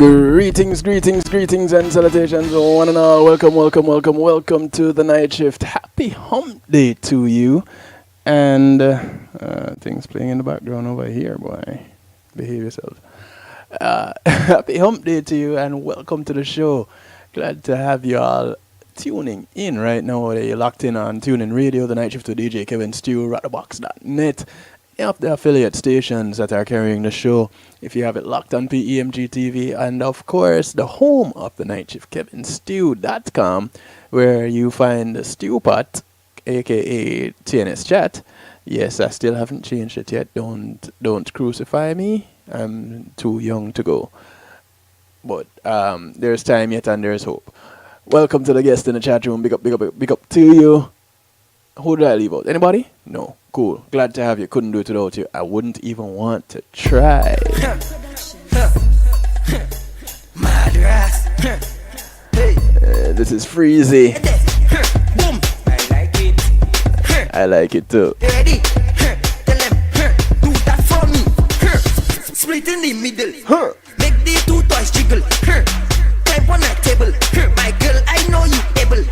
Greetings and salutations, one and all. Welcome to the night shift. Happy hump day to you. And things playing in the background over here, boy. Behave yourself. Happy hump day to you and welcome to the show. Glad to have you all tuning in right now. You're locked in on TuneIn Radio, the night shift with DJ Kevin Stew, ratterbox.net. Of the affiliate stations that are carrying the show. If you have it locked on PEMG TV, and of course the home of the night shift, kevinstew.com, where you find the stew pot, aka TNS chat. Yes, I still haven't changed it yet. Don't crucify me. I'm too young to go. But there's time yet and there's hope. Welcome to the guest in the chat room. Big up to you. Who did I leave out? Anybody? No. Cool. Glad to have you. Couldn't do it without you. I wouldn't even want to try. This is Freezy. I like it too. Ready? Tell them, do that for me. Split in the middle. Make the two toys jiggle. Climb on a table. My girl, I know you able.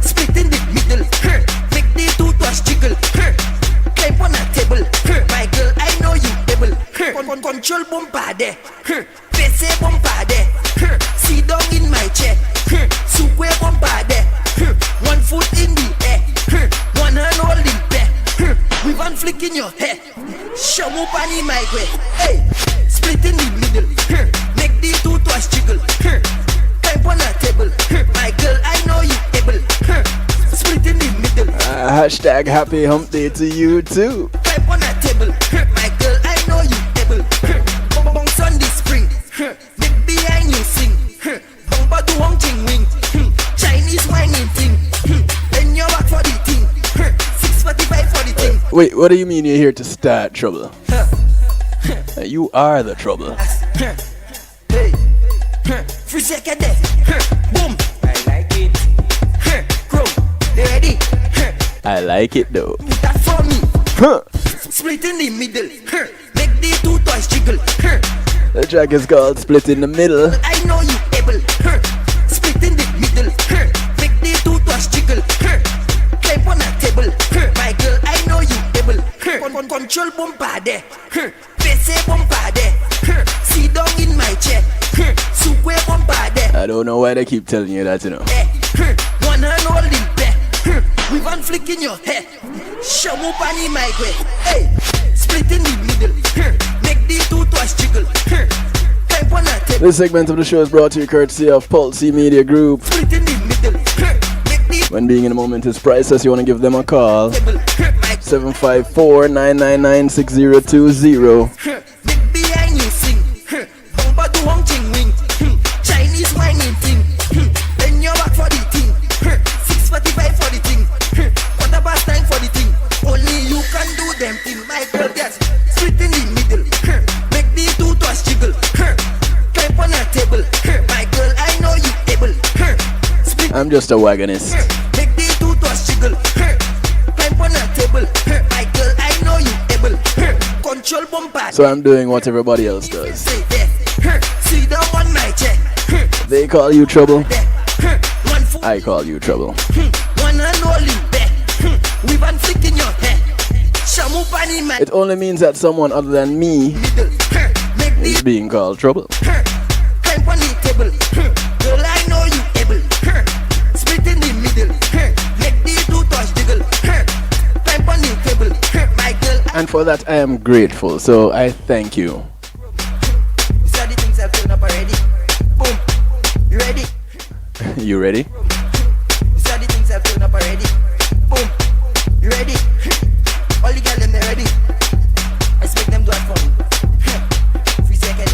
Split in the middle. Make the two toys jiggle. Climb on a table. My girl, I know you able. Control bombade. Face bombade. Sit down in my chair. Sukwe bombade. 1 foot in the air. 1 hand holding there. With 1 flick in your hair. Show me pani my way. Hey, split in the middle. Make the two toys jiggle. Climb on a table. My girl, I know you able. Split in the middle. Hashtag happy hump day to you too. Climb on a table. My girl, I know you able. Bounce on the spring. Make behind you sing. Bumper to Hong Ching Wing. Chinese whining thing. Then you're back for the thing. 6:45 for the thing. Wait, what do you mean you're here to start trouble? You are the trouble. Hey, free second there. Boom. I like it. Crow, they ready? I like it though. Do that for me. Split in the middle. Make the two toys jiggle. The track is called Split in the Middle. I know you able. Split in the middle. Make the two toys jiggle. Climb on a table. My girl, I know you able. Control bombade. Face bombade. Sit down in my chair. Sukwe bombade. I don't know why they keep telling you that, you know. 1 hand holding there. With 1 flick in your hair. Show me pani my way. Hey, split in the middle. Make the two toys jiggle. Climb on a table. This segment of the show is brought to you courtesy of Pulse Media Group. Split in the middle. When being in the moment is priceless, you want to give them a call. 754-999-6020. Make behind you sing. Bumper to Hong Ching Wing. Chinese whining thing. Then you're back for the thing. 6:45 for the thing. Quarter-past 9 for the thing. Only you can do them thing. My girl, yes. Split in the middle. Make the two toys jiggle. Climb on a table. My girl, I know you able. I'm just a wagonist. Make the two toys jiggle. Climb on a table. My girl, I know you able. Control bombard. So I'm doing what everybody else does. Sit down on my chair. They call you trouble. I call you trouble. 1 hand holding there. With 1 flick in your hair. Shamu pani my It only means that someone other than me middle. Make the is being called trouble. climb on the table. Girl, I know you able. Split in the middle. Make the two toys jiggle. Climb on the table. My girl, And for that I am grateful. So I thank you. these are the things I've done up already. Boom. You ready? You ready? These are the things I've done up already. Boom. You ready? All the girls them they ready. I expect them to do it for me. Free second.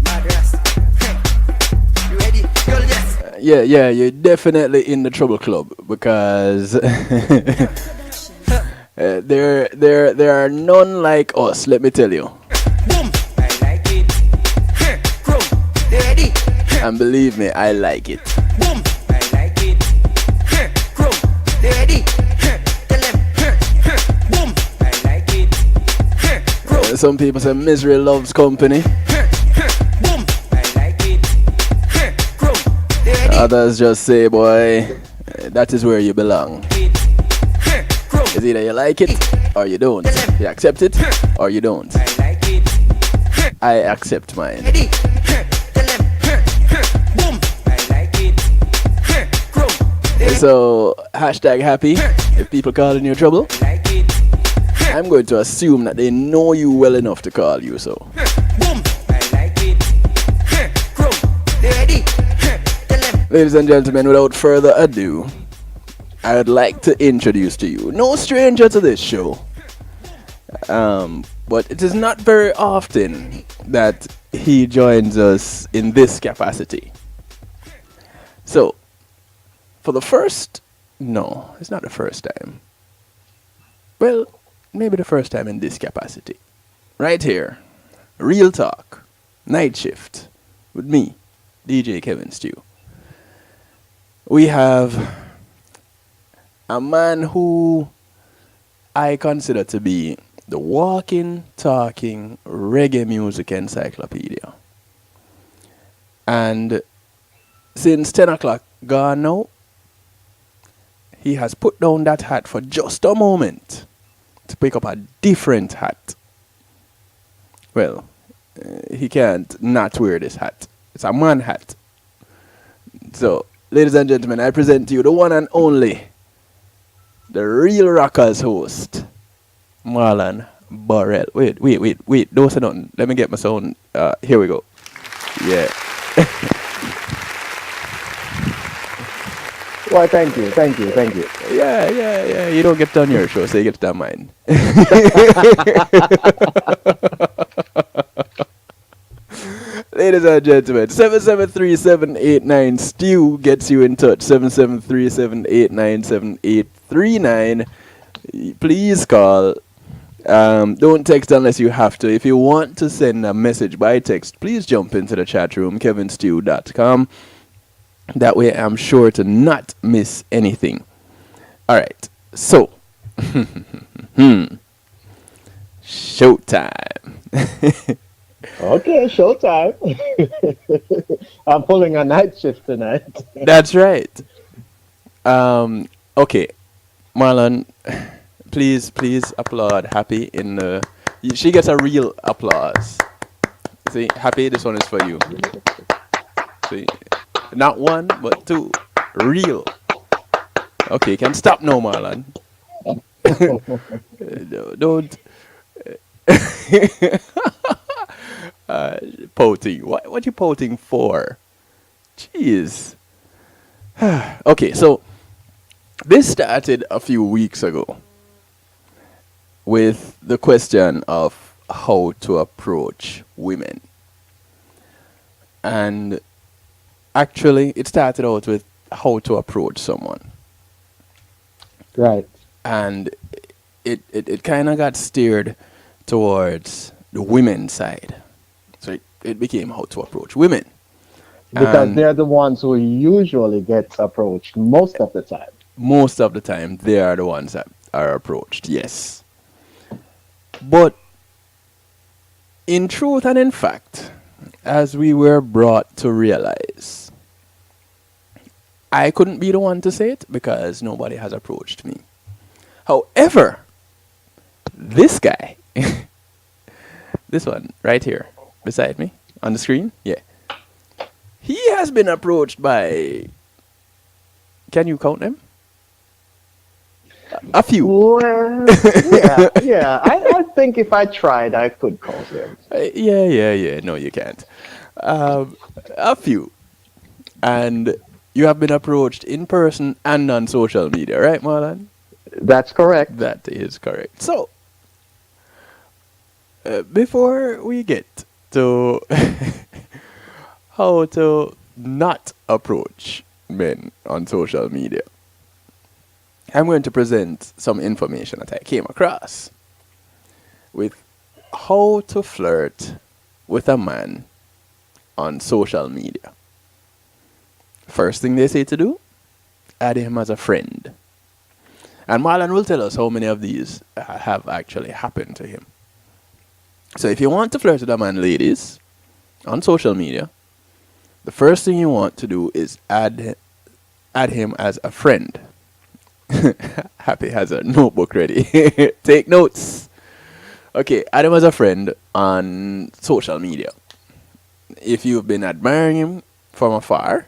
Madras. You ready? Girl, yes. Yeah, you're definitely in the trouble club because there are none like us, let me tell you. Boom. I like it. Crow. They ready? And believe me, I like it. Boom. I like it. Crow. They ready? Tell them. Boom. I like it. Crow. Some people say misery loves company. Boom. I like it. Others just say, boy, that is where you belong. It's either you like it or you don't. You accept it or you don't. I accept mine. So, hashtag happy. If people calling you trouble, I'm going to assume that they know you well enough to call you so. Ladies and gentlemen, without further ado, I would like to introduce to you, no stranger to this show, but it is not very often that he joins us in this capacity. So, for the first, no, it's not the first time. Well, maybe the first time in this capacity. Right here, Real Talk, Night Shift, with me, DJ Kevin Stew. We have a man who I consider to be the walking, talking reggae music encyclopedia. And since 10 o'clock gone now, he has put down that hat for just a moment to pick up a different hat. Well, he can't not wear this hat. It's a man hat. So, ladies and gentlemen, I present to you the one and only, the Real Rockers host, Marlon Burrell. Wait, don't say nothing. Let me get my sound. Here we go. Yeah. Why, thank you. Yeah. You don't get on your show, so you get on mine. Ladies and gentlemen, 773-789 gets you in touch. 773-789-7839. Please call. Don't text unless you have to. If you want to send a message by text, please jump into the chat room, kevinstew.com. That way I'm sure to not miss anything. Alright, so showtime. Okay, showtime. I'm pulling a night shift tonight. That's right. Okay, Marlon, please applaud Happy in the. She gets a real applause. See, Happy, this one is for you. See, not one, but two. Real. Okay, can stop now, Marlon. Don't. Pouting. What you pouting for? Jeez. Okay, so this started a few weeks ago with the question of how to approach women. And actually, it started out with how to approach someone. Right. And it kind of got steered towards the women's side. So it became how to approach women. Because And they're the ones who usually get approached most of the time. most of the time, they are the ones that are approached, yes. But in truth and in fact, as we were brought to realize, I couldn't be the one to say it because nobody has approached me. However, this guy, this one right here beside me on the screen, yeah, he has been approached by, can you count them? A few. Well, yeah. I think if I tried, I could call them. Yeah. No, you can't. A few. And you have been approached in person and on social media, right, Marlon? That's correct. That is correct. So, before we get to how to not approach men on social media, I'm going to present some information that I came across with how to flirt with a man on social media. First thing they say to do, add him as a friend. And Marlon will tell us how many of these have actually happened to him. So if you want to flirt with a man, ladies, on social media, the first thing you want to do is add him as a friend. Happy has a notebook ready. Take notes. Okay, add him as a friend on social media. If you've been admiring him from afar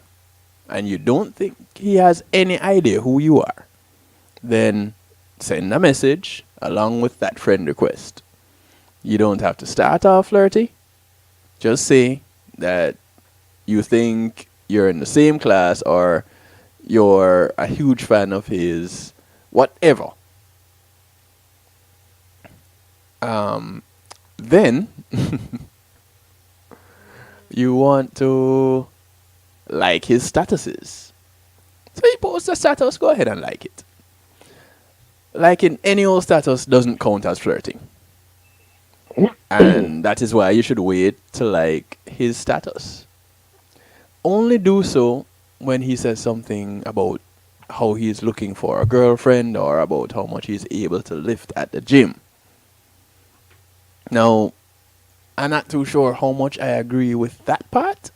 and you don't think he has any idea who you are, then send a message along with that friend request. You don't have to start off flirty. Just say that you think you're in the same class or you're a huge fan of his, whatever. Then you want to like his statuses. So he posts a status, go ahead and like it. Liking any old status doesn't count as flirting. And that is why you should wait to like his status. Only do so when he says something about how he's looking for a girlfriend or about how much he's able to lift at the gym. Now, I'm not too sure how much I agree with that part,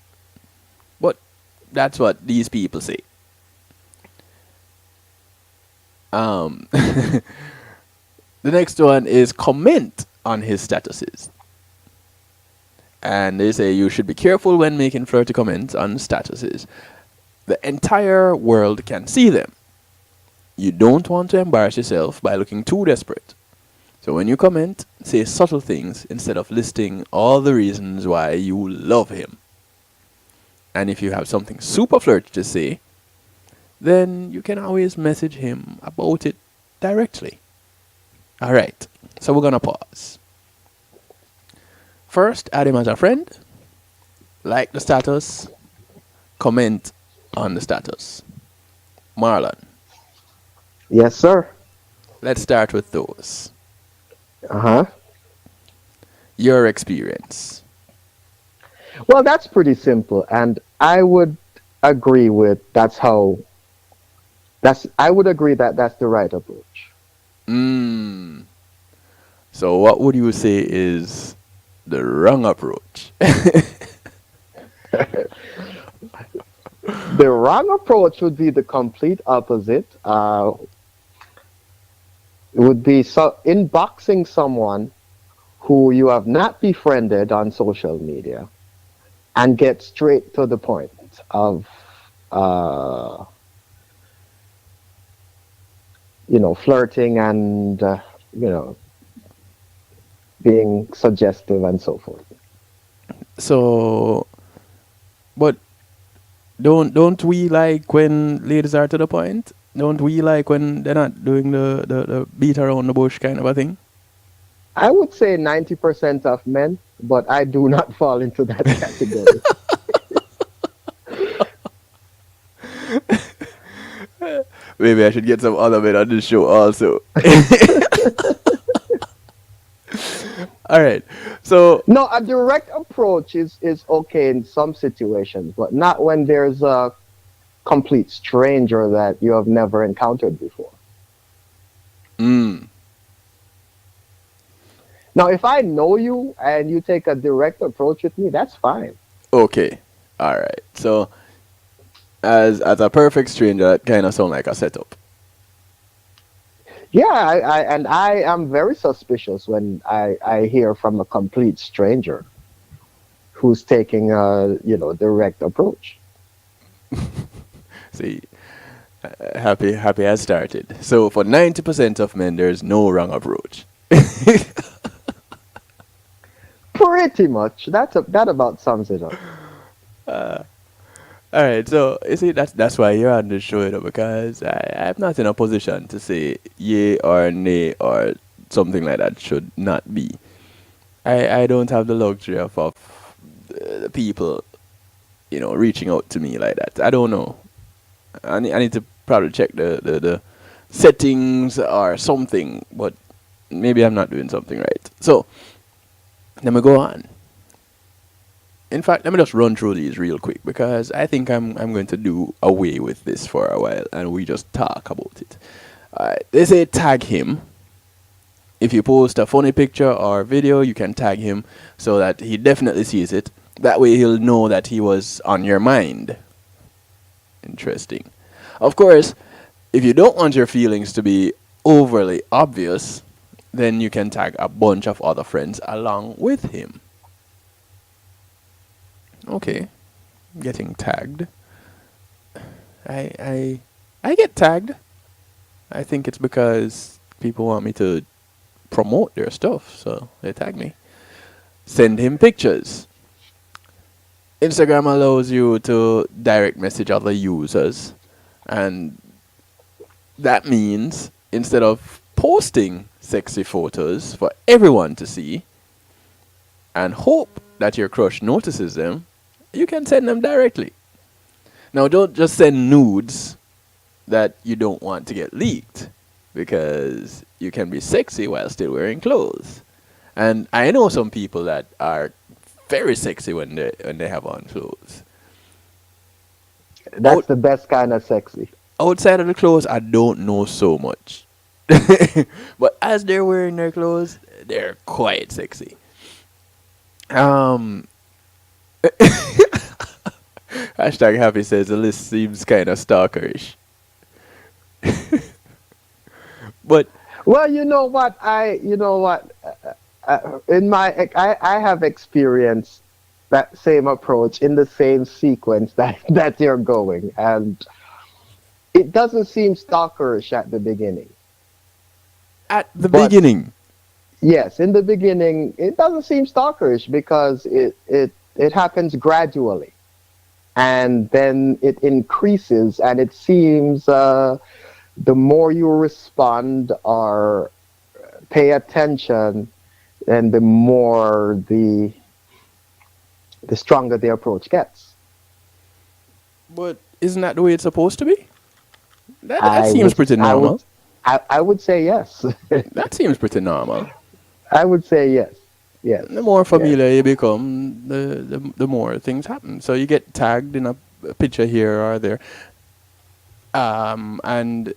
but that's what these people say. The next one is comment on his statuses. And they say you should be careful when making flirty comments on statuses. The entire world can see them. You don't want to embarrass yourself by looking too desperate. So when you comment, say subtle things instead of listing all the reasons why you love him. And if you have something super flirty to say, then you can always message him about it directly. Alright, so we're gonna pause. First, add him as a friend, like the status, comment on the status. Marlon, Yes, sir. let's start with those. Uh-huh. Your experience. Well, that's pretty simple, and I would agree with I would agree that that's the right approach. So what would you say is the wrong approach? The wrong approach would be the complete opposite. It would be inboxing someone who you have not befriended on social media and get straight to the point of, flirting and, being suggestive and so forth. So, but don't we like when ladies are to the point? Don't we like when they're not doing the beat around the bush kind of a thing? I would say 90% of men, but I do not fall into that category. Maybe I should get some other men on this show also. All right. So No, a direct approach is okay in some situations, but not when there's a complete stranger that you have never encountered before. Now, if I know you and you take a direct approach with me, that's fine. okay. All right. So as a perfect stranger, that kind of sound like a setup. Yeah, I am very suspicious when I hear from a complete stranger who's taking a direct approach. See, happy has started. So for 90% of men, there's no wrong approach. Pretty much. That about sums it up. All right, so you see that's why you're on the show, because I'm not in a position to say yay or nay or something like that should not be. I don't have the luxury of the people, reaching out to me like that. I don't know. I need to probably check the settings or something, but maybe I'm not doing something right. So let me go on. In fact, let me just run through these real quick because I think I'm going to do away with this for a while and we just talk about it. They say tag him. If you post a funny picture or video, you can tag him so that he definitely sees it. That way he'll know that he was on your mind. Interesting. Of course, if you don't want your feelings to be overly obvious, then you can tag a bunch of other friends along with him. Okay, getting tagged. I get tagged. I think it's because people want me to promote their stuff, so they tag me. Send him pictures. Instagram allows you to direct message other users, and that means instead of posting sexy photos for everyone to see and hope that your crush notices them, you can send them directly. Now, don't just send nudes that you don't want to get leaked, because you can be sexy while still wearing clothes. And I know some people that are very sexy when they have on clothes. That's the best kind of sexy. Outside of the clothes, I don't know so much. But as they're wearing their clothes, they're quite sexy. Hashtag Happy says the list seems kind of stalkerish. But Well, you know what? I have experienced that same approach in the same sequence that you're going, and it doesn't seem stalkerish at the beginning. at the But beginning, yes, in the beginning, it doesn't seem stalkerish because it happens gradually, and then it increases, and it seems the more you respond or pay attention, and the more the stronger the approach gets. but isn't that the way it's supposed to be? That I seems would, pretty I would, normal. I would say yes. That seems pretty normal. I would say yes. Yes. The more Yes. familiar you become, the more things happen. So you get tagged in a picture here or there, and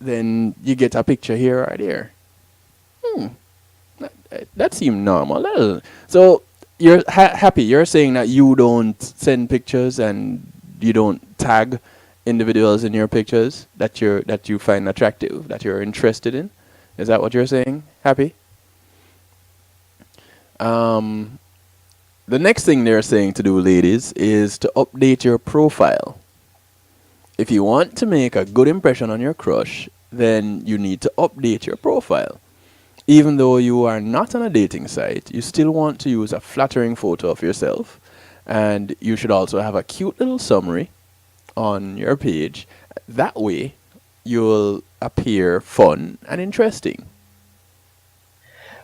then you get a picture here or there. That seemed normal. So you're happy. You're saying that you don't send pictures and you don't tag individuals in your pictures that you find attractive, that you're interested in. Is that what you're saying? Happy? The next thing they're saying to do, ladies, is to update your profile. If you want to make a good impression on your crush, then you need to update your profile. Even though you are not on a dating site, you still want to use a flattering photo of yourself. And you should also have a cute little summary on your page. That way, you'll appear fun and interesting.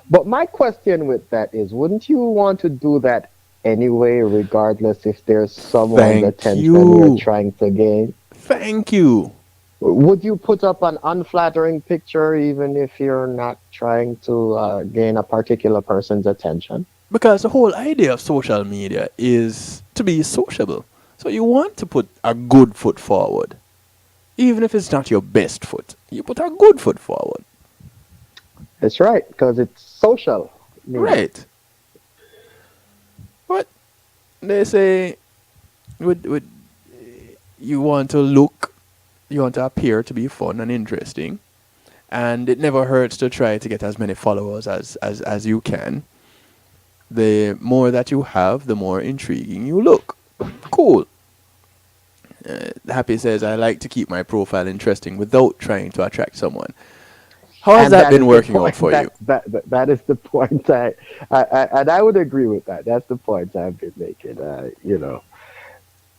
But my question with that is, wouldn't you want to do that anyway, regardless if there's someone's Thank attention you. you're trying to gain? Thank you. Would you put up an unflattering picture even if you're not trying to gain a particular person's attention? Because the whole idea of social media is to be sociable. So you want to put a good foot forward. Even if it's not your best foot, you put a good foot forward. That's right, because it's social media. Right. But they say with you want to look, you want to appear to be fun and interesting. And it never hurts to try to get as many followers as you can. The more that you have, the more intriguing you look. Cool. Happy says, I like to keep my profile interesting without trying to attract someone. How has And that is been the working out point for you? That is the point. And I would agree with that. That's the point I've been making.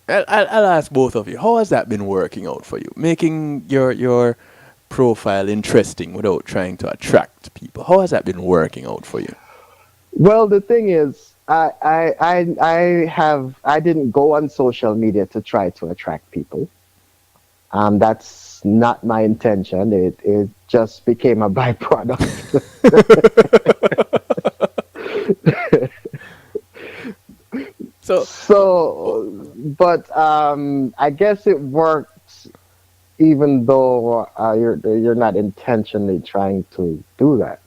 I'll ask both of you. How has that been working out for you? Making your profile interesting without trying to attract people. How has that been working out for you? Well, the thing is, I didn't go on social media to try to attract people. That's not my intention. It just became a byproduct. But I guess it worked, even though you're not intentionally trying to do that.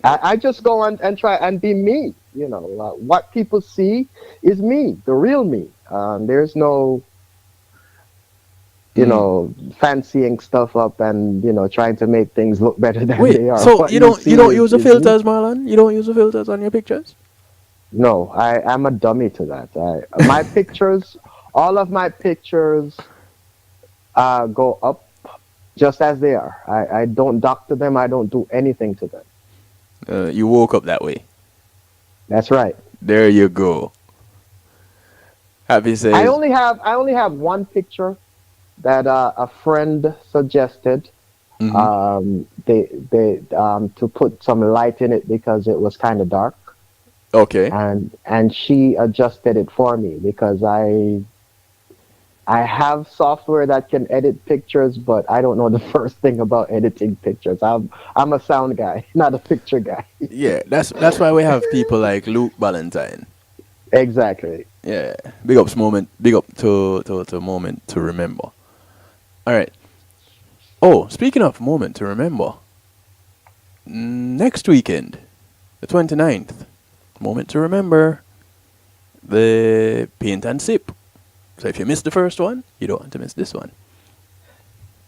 I just go on and try and be me. what people see is me, the real me. There's no, fancying stuff up and trying to make things look better than Wait, they are. so What you see don't use the is me. filters, Marlon? You don't use the filters on your pictures? No, I'm a dummy to that. My pictures, all of my pictures, go up just as they are. I don't doctor them. I don't do anything to them. You woke up that way. That's right. There you go. Happy says. I only have one picture that a friend suggested. They to put some light in it because it was kind of dark. Okay. And she adjusted it for me because I have software that can edit pictures, but I don't know the first thing about editing pictures. I'm a sound guy, not a picture guy. Yeah, that's why we have people like Luke Valentine. Exactly. Yeah. Big ups moment. Big up to moment to remember. All right. Oh, speaking of moment to remember, next weekend, the 29th, moment to remember, the paint and sip. So if you missed the first one, you don't want to miss this one.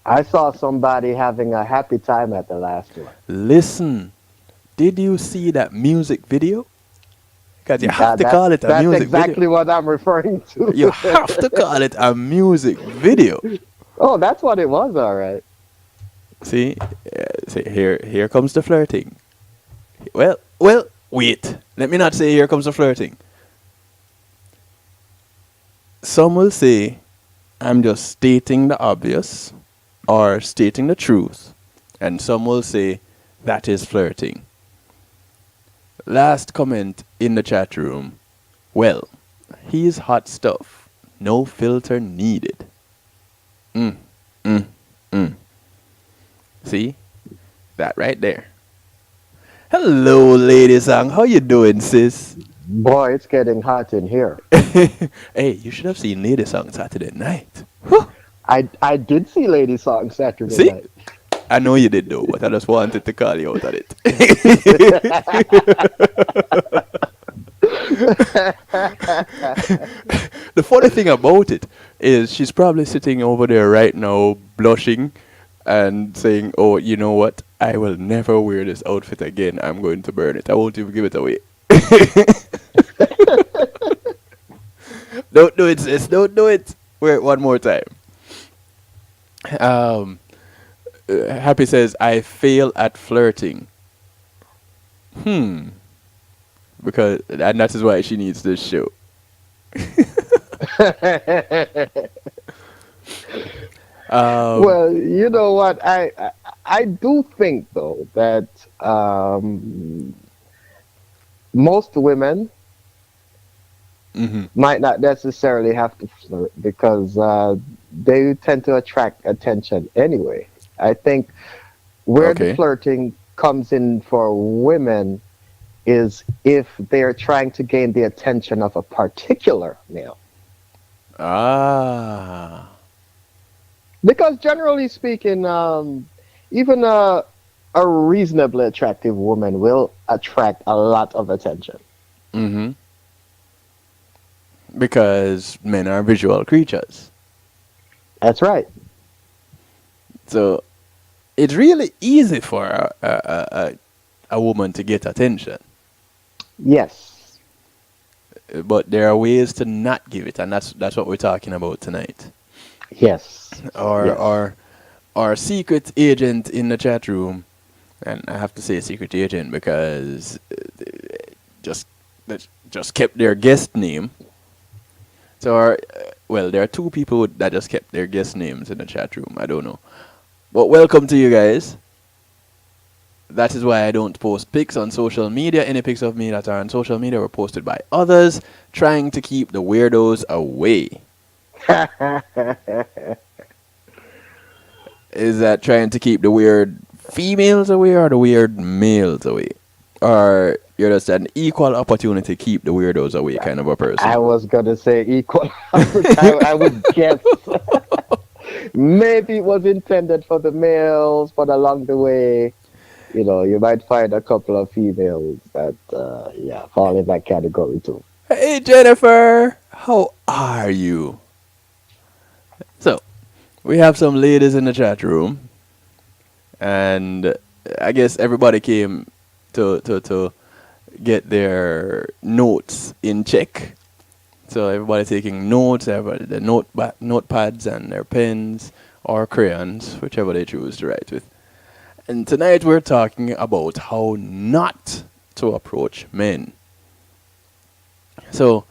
I saw somebody having a happy time at the last one. Listen, did you see that music video? Because you have to call it a music video. That's exactly what I'm referring to. You have to call it a music video. Oh, that's what it was, all right. See, here comes the flirting. Well, wait. Let me not say here comes the flirting. Some will say I'm just stating the obvious or stating the truth, and some will say that is flirting. Last comment in the chat room. Well, he's hot stuff. No filter needed. See? That right there. Hello, Lady Sang. How you doing, sis? Boy, it's getting hot in here. Hey, you should have seen Lady Song Saturday night. Whew. I did see Lady Song Saturday See? night. I know you did though, but I just wanted to call you out on it. The funny thing about it is she's probably sitting over there right now blushing and saying, oh, you know what? I will never wear this outfit again. I'm going to burn it. I won't even give it away. Don't do it, sis. Don't do it. Wear it one more time. Happy says, I fail at flirting. Because, and that is why she needs this show. Well, you know what? I do think though that most women might not necessarily have to flirt because they tend to attract attention anyway. I think where the flirting comes in for women is if they're trying to gain the attention of a particular male. Because generally speaking, even a reasonably attractive woman will attract a lot of attention. Because men are visual creatures. That's right. So it's really easy for a woman to get attention. Yes. But there are ways to not give it, and that's what we're talking about tonight. Yes. Our secret agent in the chat room, and I have to say secret agent because just kept their guest name. So there are two people that just kept their guest names in the chat room. I don't know. But welcome to you guys. That is why I don't post pics on social media. Any pics of me that are on social media were posted by others, trying to keep the weirdos away. Is that trying to keep the weird females away or the weird males away? Or you're just an equal opportunity to keep the weirdos away kind of a person? I was going to say equal. I would guess. Maybe it was intended for the males, but along the way, you might find a couple of females that, fall in that category too. Hey Jennifer, how are you? So we have some ladies in the chat room, and I guess everybody came to get their notes in check. So everybody taking notes, everybody the notepads and their pens or crayons, whichever they choose to write with. And tonight we're talking about how not to approach men. So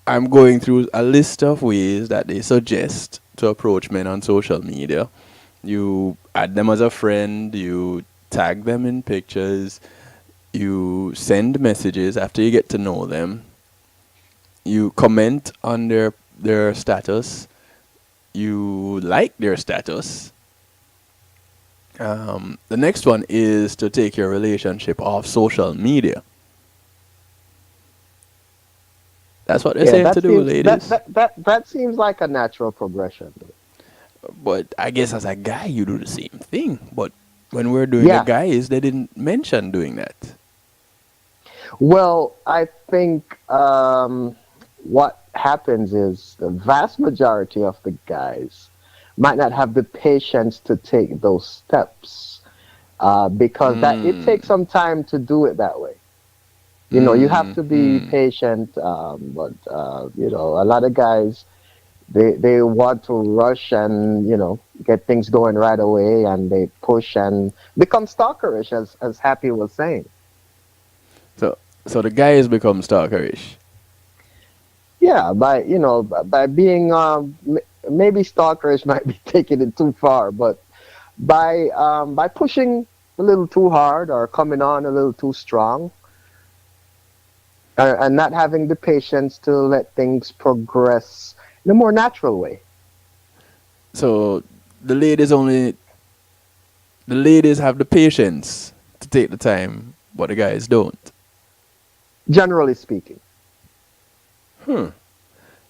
I'm going through a list of ways that they suggest to approach men on social media. You add them as a friend, you tag them in pictures, you send messages after you get to know them, you comment on their status, you like their status. The next one is to take your relationship off social media. That's what they're saying to do, ladies. That seems like a natural progression. But I guess as a guy, you do the same thing. But when we're doing the guys, they didn't mention doing that. Well, I think what happens is the vast majority of the guys might not have the patience to take those steps because it takes some time to do it that way. You have to be patient, but a lot of guys, they want to rush and, get things going right away, and they push and become stalkerish, as Happy was saying. So the guys become stalkerish. Yeah, by being maybe stalkerish might be taking it too far, but by pushing a little too hard or coming on a little too strong, and not having the patience to let things progress in a more natural way. So the ladies have the patience to take the time, but the guys don't. Generally speaking.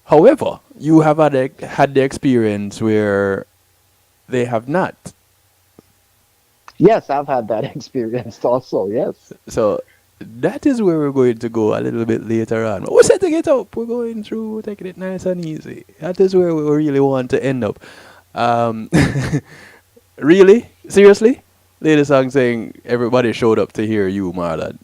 However, you have had the experience where they have not. Yes, I've had that experience also, yes. So that is where we're going to go a little bit later on. We're setting it up. We're going through, taking it nice and easy. That is where we really want to end up. Really? Seriously? Lady Song saying everybody showed up to hear you, Marlon.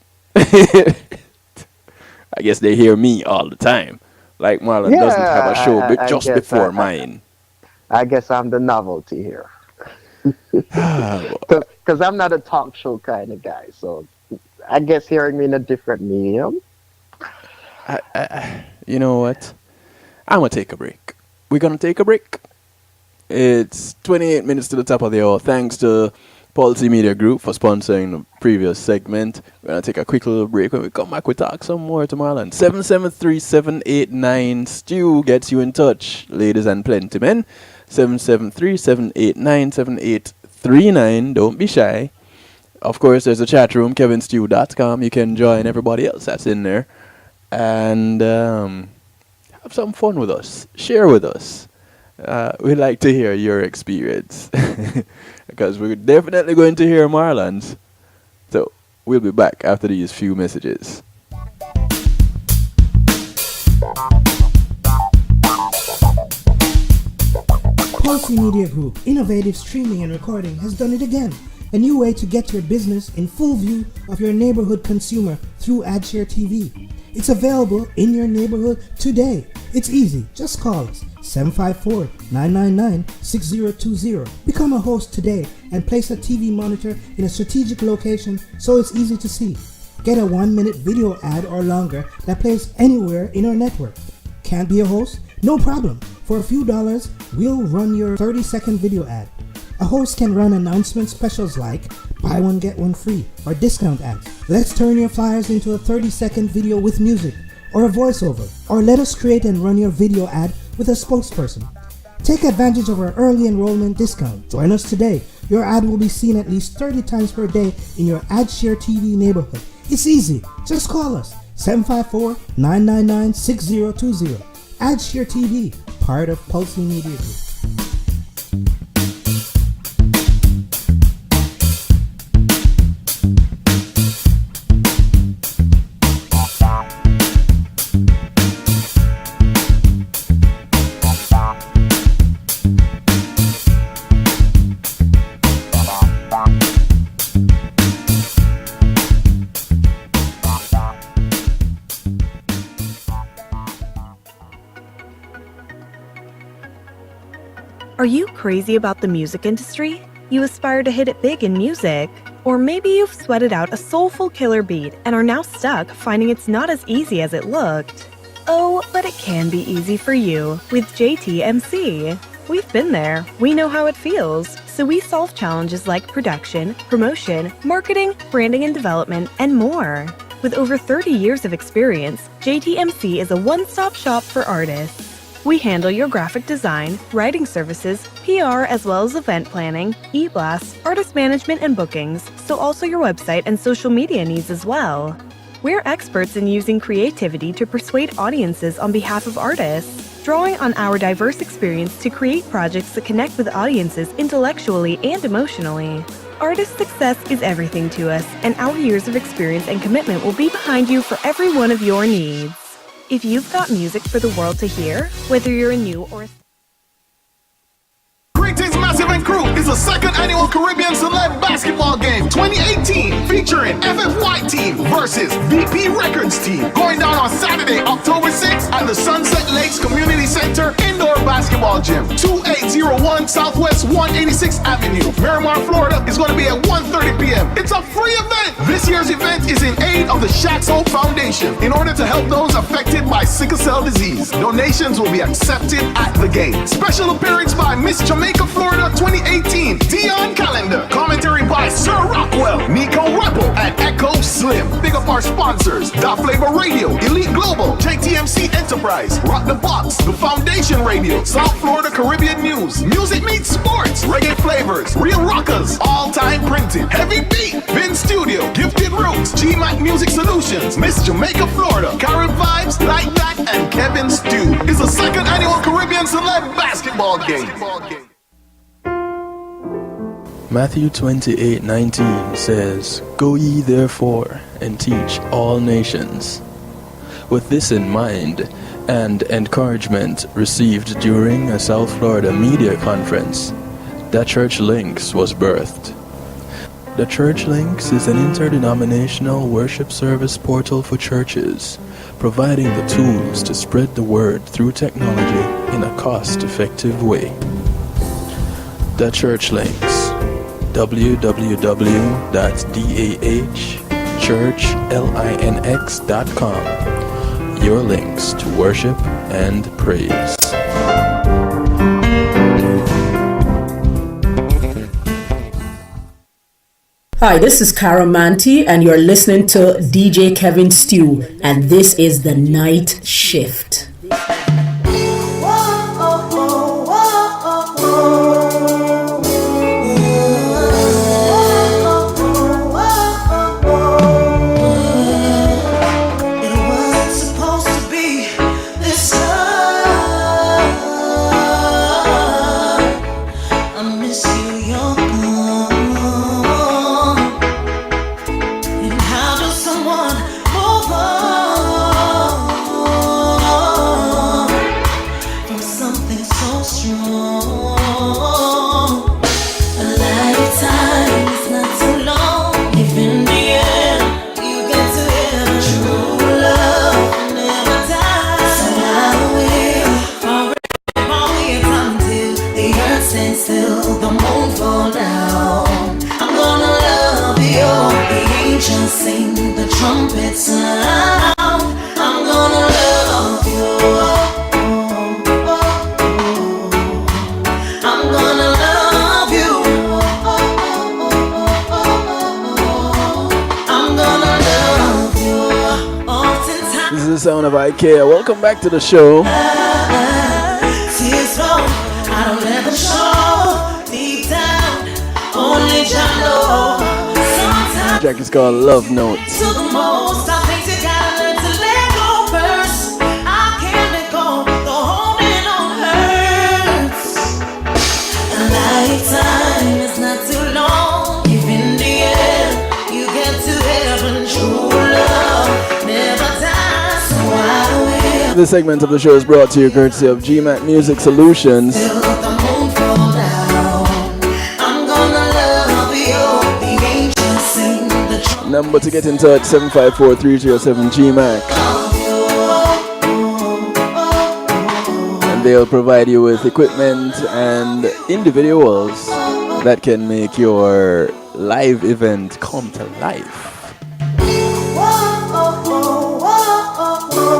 I guess they hear me all the time. Like Marlon doesn't have a show just before mine. I guess I'm the novelty here. Because I'm not a talk show kind of guy. So I guess hearing me in a different medium. You know what? I'm going to take a break. We're going to take a break. It's 28 minutes to the top of the hour. Thanks to Policy Media Group for sponsoring the previous segment. We're going to take a quick little break. When we come back, we talk some more to Marlon. 773-789 gets you in touch, ladies and plenty men. 773-789-7839. Don't be shy. Of course, there's a chat room, kevinstew.com. You can join everybody else that's in there and have some fun with us. Share with us. We'd like to hear your experience because we're definitely going to hear Marlon's. So we'll be back after these few messages. Policy Media Group, innovative streaming and recording, has done it again. A new way to get your business in full view of your neighborhood consumer through AdShare TV. It's available in your neighborhood today. It's easy. Just call us 754-999-6020. Become a host today and place a TV monitor in a strategic location so it's easy to see. Get a 1-minute video ad or longer that plays anywhere in our network. Can't be a host? No problem. For a few dollars, we'll run your 30-second video ad. A host can run announcement specials like buy one get one free or discount ads. Let's turn your flyers into a 30-second video with music or a voiceover, or let us create and run your video ad with a spokesperson. Take advantage of our early enrollment discount. Join us today. Your ad will be seen at least 30 times per day in your AdShare TV neighborhood. It's easy. Just call us 754-999-6020. AdShare TV, part of Policy Media Group. Are you crazy about the music industry? You aspire to hit it big in music? Or maybe you've sweated out a soulful killer beat and are now stuck finding it's not as easy as it looked. Oh, but it can be easy for you with JTMC. We've been there. We know how it feels. So we solve challenges like production, promotion, marketing, branding and development, and more. With over 30 years of experience, JTMC is a one-stop shop for artists. We handle your graphic design, writing services, PR, as well as event planning, e-blasts, artist management, and bookings, so also your website and social media needs as well. We're experts in using creativity to persuade audiences on behalf of artists, drawing on our diverse experience to create projects that connect with audiences intellectually and emotionally. Artist success is everything to us, and our years of experience and commitment will be behind you for every one of your needs. If you've got music for the world to hear, whether you're a new or a Greetings, Massive and Crew is the second annual Caribbean Celeb Basketball Game 2018 featuring FFY Team versus VP Records Team, going down on Saturday, October 6th at the Sunset Lakes Community Center Indoor Basketball Gym, 2801 Southwest 186th Avenue, Miramar, Florida. Is going to be at 1:30 p.m. It's a free event. This year's event is in aid of the Shaq's Hope Foundation in order to help those affected by sickle cell disease. Donations will be accepted at the game. Special appearance by Miss Jamaica, Florida 2018, Dion Calendar. Commentary by Sir Rockwell, Nico Rebel, and Echo Slim. Big up our sponsors: Da Flavor Radio, Elite Global, JTMC Enterprise, Rock the Box, The Foundation Radio, South Florida Caribbean News, Music Meets Sports, Reggae Flavors, Real Rockers, All Time Printing, Heavy Beat, Vin Studio, Gifted Roots, GMAC Music Solutions, Miss Jamaica, Florida, Carib Vibes, Like That, and Kevin Stew. It's the second annual Caribbean Celeb Basketball Game. Matthew 28:19 says, "Go ye therefore and teach all nations." With this in mind, and encouragement received during a South Florida media conference, The Church Links was birthed. The Church Links is an interdenominational worship service portal for churches, providing the tools to spread the word through technology in a cost-effective way. The Church Links, www.dahchurchlinx.com. Your links to worship and praise. Hi, this is Cara Manti, and you're listening to DJ Kevin Stew, and this is The Night Shift. Sound of IKEA. Welcome back to the show. The track is called Love Notes. This segment of the show is brought to you courtesy of GMAC Music Solutions. Number to get in touch, 754-307 GMAC. And and they'll provide you with equipment and individuals that can make your live event come to life.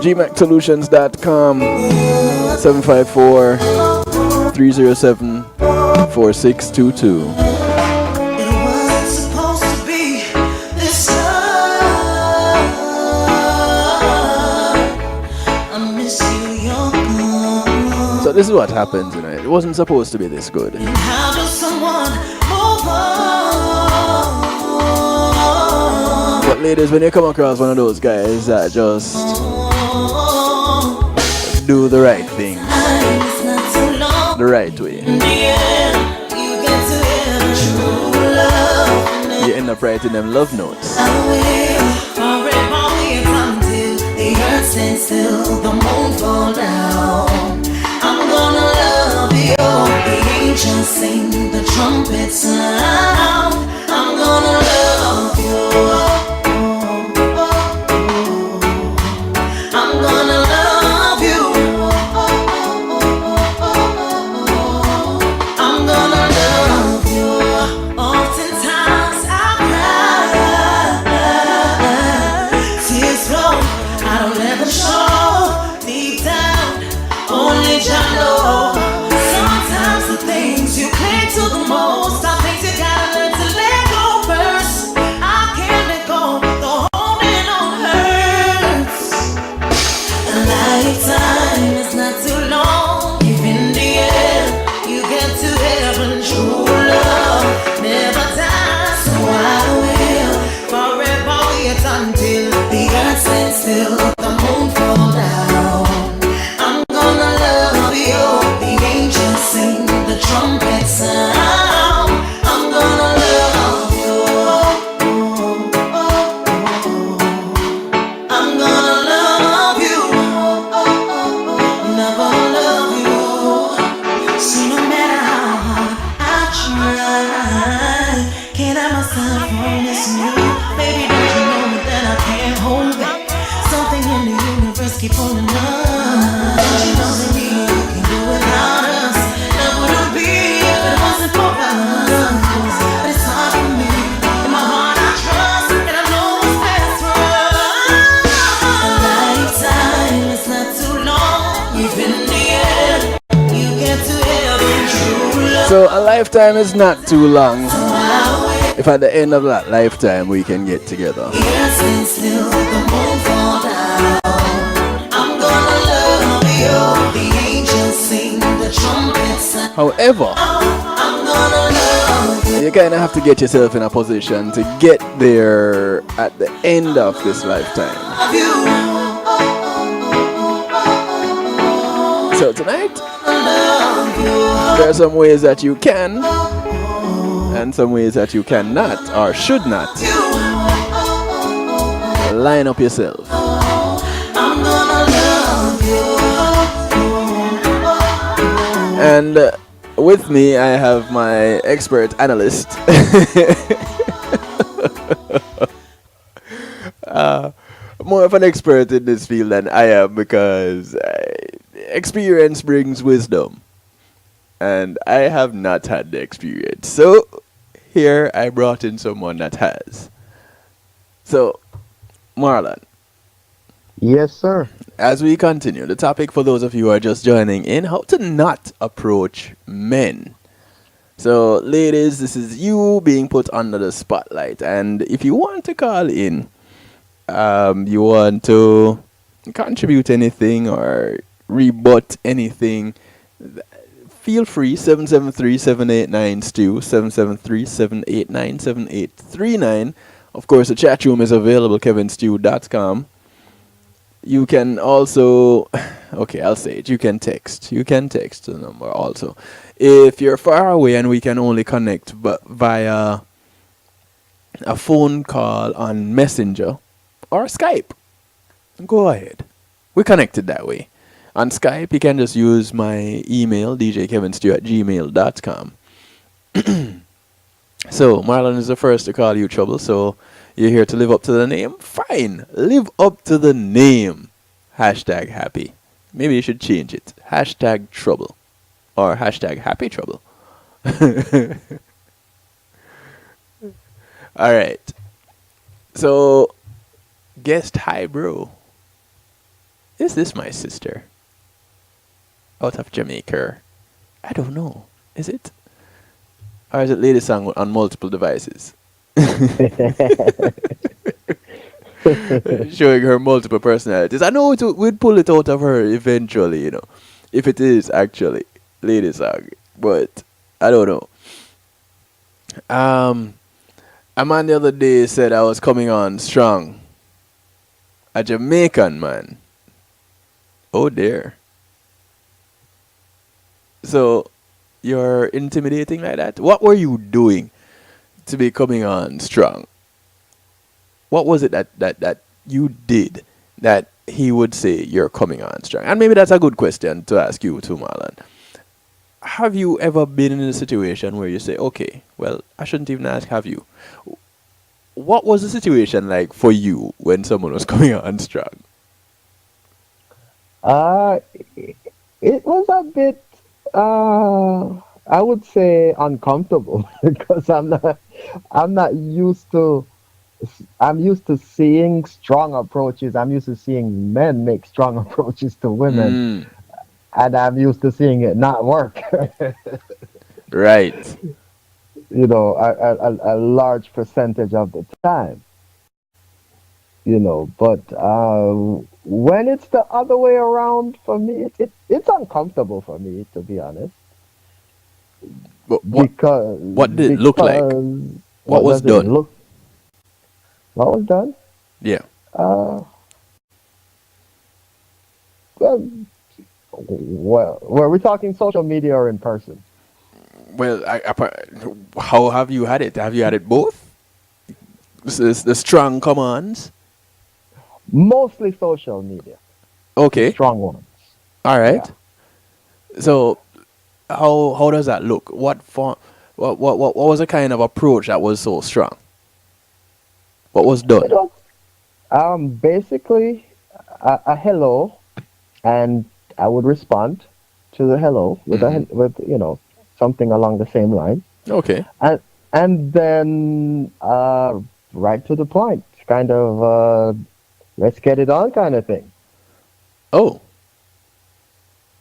gmacsolutions.com 754-307-4622. So this is what happens, you know. It wasn't supposed to be this good. How does someone move on? But ladies, when you come across one of those guys that just do the right thing, the right way, you end up writing them love notes. The moon fall down. I'm gonna love you. The angels sing, the trumpet sound. I'm gonna love you. I'm gonna love you. I'm gonna love you. Oftentimes I cry, tears flow. I don't let them show deep down. Only Jah know. Sometimes the things you cling to the most are things you gotta learn to let go first. I can't let go. The holding on hurts. A lifetime is not too long. If in the end you get to heaven, true love never dies. So I will forever wait until the earth stands still, the moon fall down. I'm gonna love you. The angels sing, the trumpet sound. I'm gonna love you. I'm gonna love you. Never love you. See, no matter how hard I try, can't have myself on this new. Baby, don't you know that I can't hold back? Something in the universe keep pulling up. Don't you know that you can do without us? Love wouldn't be if it wasn't for us. But it's hard for me. In my heart I trust, and I know what's best for us. A lifetime is not too long. If in the end you get to heaven, true love. So a lifetime is not too long. If at the end of that lifetime we can get together. Yes, and still the moon fall down. I'm gonna love you. The angels sing, the trumpet sound. However, I'm gonna love you. you kind of have to get yourself in a position to get there at the end of this lifetime. Love you. So tonight, Love you. there are some ways that you can and some ways that you cannot or should not line up yourself. I'm gonna love you. And with me, I have my expert analyst. More of an expert in this field than I am because experience brings wisdom. And I have not had the experience. So here I brought in someone that has. So, Marlon. Yes, sir. As we continue, the topic for those of you who are just joining in, how to not approach men. So, ladies, this is you being put under the spotlight. And if you want to call in, you want to contribute anything or rebut anything, feel free. 773-789-STEW, 773-789-7839. Of course, the chat room is available, kevinstew.com. You can also, okay, I'll say it. You can text. You can text the number also. If you're far away and we can only connect via a phone call on Messenger or Skype, go ahead. We're connected that way. On Skype, you can just use my email, djkevinstew@gmail.com. So, Marlon is the first to call you trouble, so you're here to live up to the name? Fine, live up to the name. #happy. Maybe you should change it. Hashtag trouble. Or hashtag happy trouble. Alright. So, guest hi, bro. Is this my sister? Out of Jamaica. I don't know. Is it? Or is it lady song on multiple devices? Showing her multiple personalities. I know we'd pull it out of her eventually, you know. If it is actually lady song. But I don't know. A man the other day said I was coming on strong. A Jamaican man. Oh dear. So you're intimidating like that? What were you doing to be coming on strong? What was it that you did that he would say you're coming on strong? And maybe that's a good question to ask you too, Marlon. Have you ever been in a situation where you say, okay, well, I shouldn't even ask, have you? What was the situation like for you when someone was coming on strong? It was a bit, I would say, uncomfortable because I'm not used to. I'm used to seeing strong approaches. I'm used to seeing men make strong approaches to women, and I'm used to seeing it not work. Right. You know, a large percentage of the time. You know, but when it's the other way around, for me, it's uncomfortable for me, to be honest. What Because did it look like? What was does it done? What was done? Yeah. Well, were we talking social media or in person? Well, how have you had it? Have you had it both? The strong commands? Mostly social media. Okay. Strong ones. All right. Yeah. So, how does that look? What form? What was the kind of approach that was so strong? What was done? It was basically a hello, and I would respond to the hello with with something along the same line. Okay. And then right to the point, kind of let's get it on kind of thing. Oh.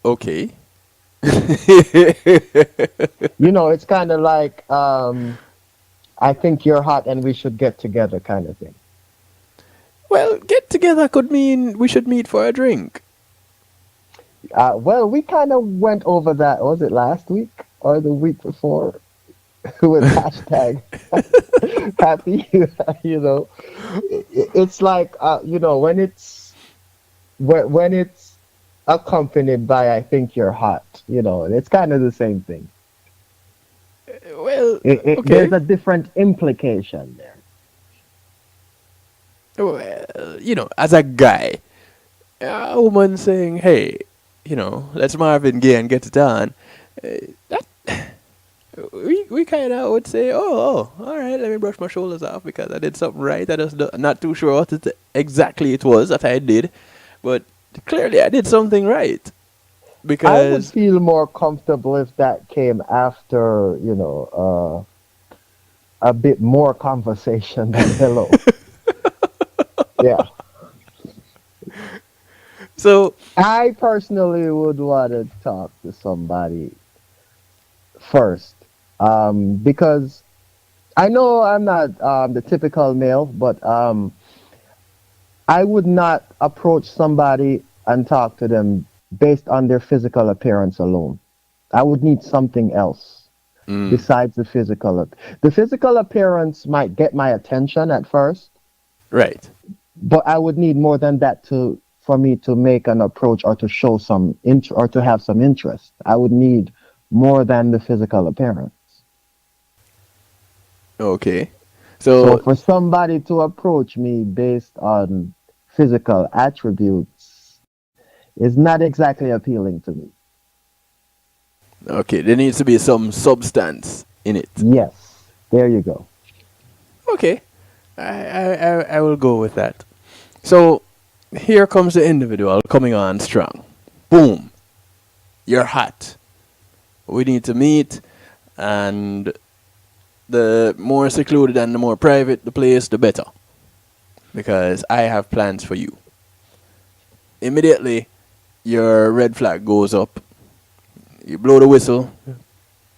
Okay. You know, it's kind of like I think you're hot and we should get together kind of thing. Well, get together could mean we should meet for a drink. Well, we kind of went over that. Was it last week or the week before? With hashtag happy. You know, it's like when it's accompanied by I think you're hot. You know, it's kind of the same thing. Well, okay. There's a different implication there. Well, as a guy, a woman saying, hey, let's Marvin Gaye and get it on. We kind of would say, oh, all right, let me brush my shoulders off because I did something right. I just not too sure what exactly it was that I did, but clearly I did something right. Because I would feel more comfortable if that came after, a bit more conversation than hello. Yeah. So I personally would want to talk to somebody first, because I know I'm not the typical male, but I would not approach somebody and talk to them based on their physical appearance alone. I would need something else besides the physical. The physical appearance might get my attention at first. Right. But I would need more than that for me to make an approach or to show some or to have some interest. I would need more than the physical appearance. Okay. So for somebody to approach me based on physical attributes is not exactly appealing to me. Okay, there needs to be some substance in it. Yes, there you go. Okay, I will go with that. So here comes the individual coming on strong. boom, you're hot. We need to meet, and the more secluded and the more private the place, the better. Because I have plans for you. Immediately, your red flag goes up. You blow the whistle,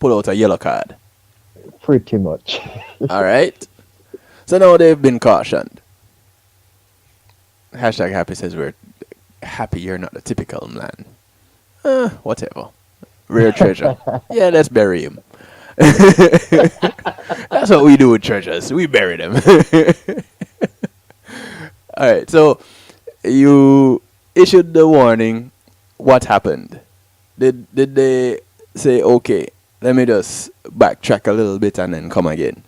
pull out a yellow card. Pretty much. All right? So now they've been cautioned. Hashtag happy says we're happy you're not a typical man. Whatever. Rare treasure. Yeah, let's bury him. That's what we do with treasures. We bury them. All right. So you issued the warning. What happened? Did they say, okay, let me just backtrack a little bit and then come again?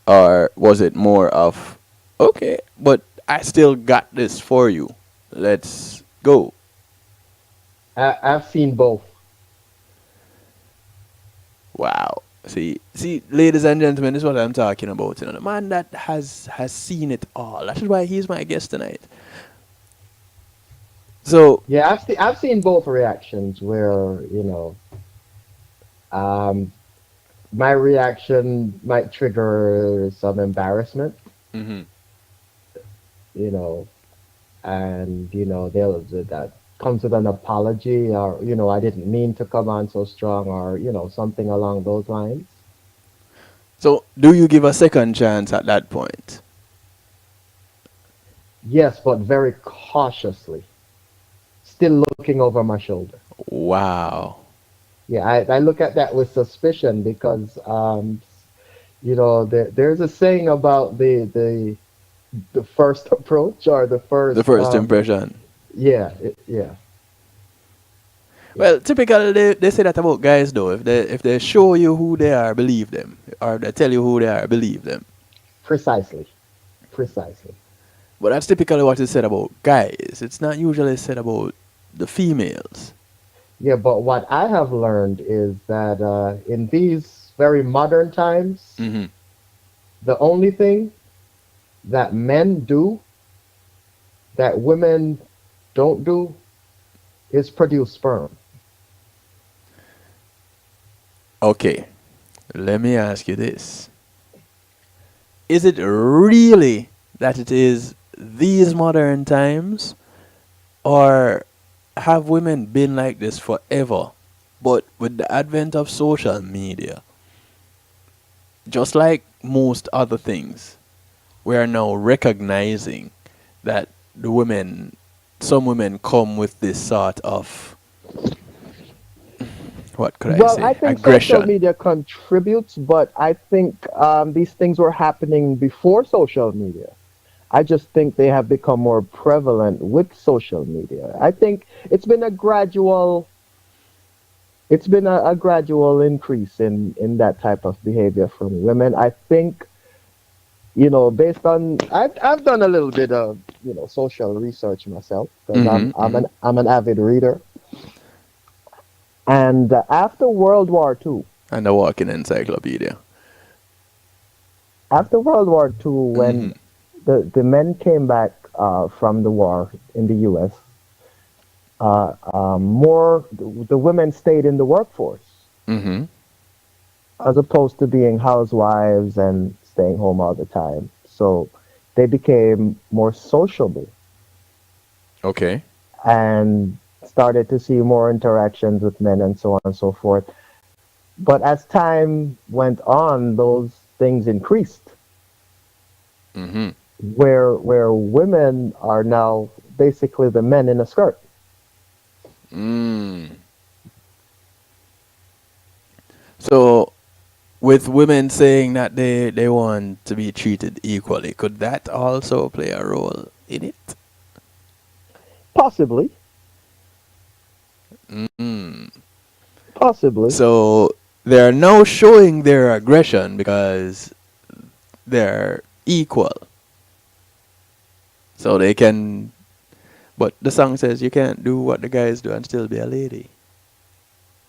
Or was it more of, okay, but I still got this for you. Let's go. I've seen both. Wow. See, ladies and gentlemen, this is what I'm talking about. You know, the man that has seen it all. That is why he's my guest tonight. So Yeah, I've seen both reactions where, my reaction might trigger some embarrassment, mhm. And that comes with an apology, or I didn't mean to come on so strong, or something along those lines. So do you give a second chance at that point? Yes, but very cautiously, still looking over my shoulder. Wow. Yeah, I look at that with suspicion because there's a saying about the first approach, or the first The first impression. yeah, Well, typically they say that about guys though. If they show you who they are, believe them. Or they tell you who they are, believe them. precisely. But that's typically what is said about guys. It's not usually said about the females. Yeah, but what I have learned is that in these very modern times, Mm-hmm. the only thing that men do that women don't do is produce sperm. Okay, let me ask you this. Is it really that it is these modern times, or have women been like this forever? But with the advent of social media, just like most other things, we are now recognizing that some women come with this sort of, what could I Well, say, I think social aggression. media contributes, but I think these things were happening before social media. I just think they have become more prevalent with social media. I think it's been a gradual increase in that type of behavior from women. I think, based on I've done a little bit of social research myself because I'm an avid reader. And after World War II, And a walking encyclopedia. when Hmm. the men came back from the war in the U.S., more the women stayed in the workforce Hmm. as opposed to being housewives and staying home all the time. So they became more sociable Okay. and started to see more interactions with men and so on and so forth. But as time went on, those things increased, Hmm. where women are now basically the men in a skirt. Mm. So, with women saying that they want to be treated equally, could that also play a role in it? Possibly, Mm. possibly. So, they're now showing their aggression because they're equal. So they can, but the song says you can't do what the guys do and still be a lady.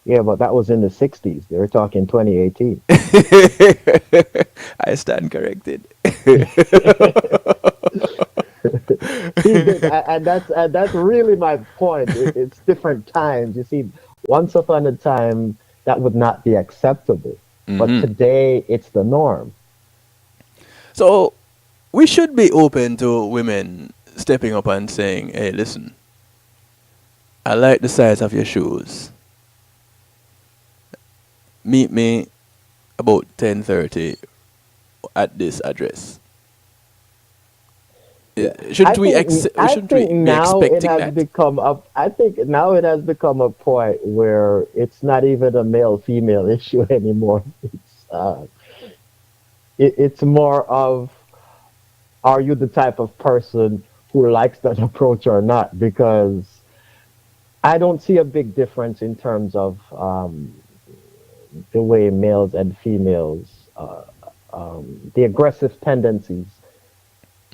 Yeah, but that was in the 60s. They were talking 2018. I stand corrected. See, and that's really my point. It's different times. You see, once upon a time that would not be acceptable, but today it's the norm. So we should be open to women stepping up and saying, "Hey, listen, I like the size of your shoes. Meet me about 10:30 at this address." Shouldn't we shouldn't we be now it expecting has that? become a. I think now it has become a point where it's not even a male female issue anymore. It's more of, are you the type of person who likes that approach or not? Because I don't see a big difference in terms of the way males and females, the aggressive tendencies.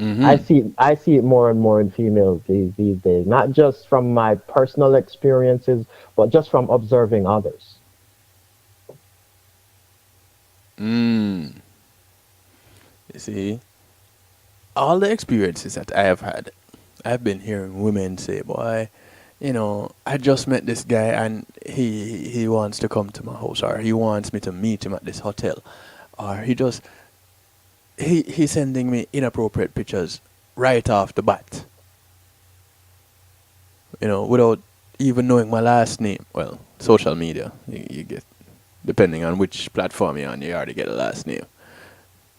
I see it more and more in females these days, not just from my personal experiences, but just from observing others. Mm. You see, all the experiences that I have had, I've been hearing women say, "Boy, I just met this guy and he wants to come to my house, or he wants me to meet him at this hotel, or he's sending me inappropriate pictures right off the bat, without even knowing my last name." Well, social media, you get, depending on which platform you're on, you already get a last name.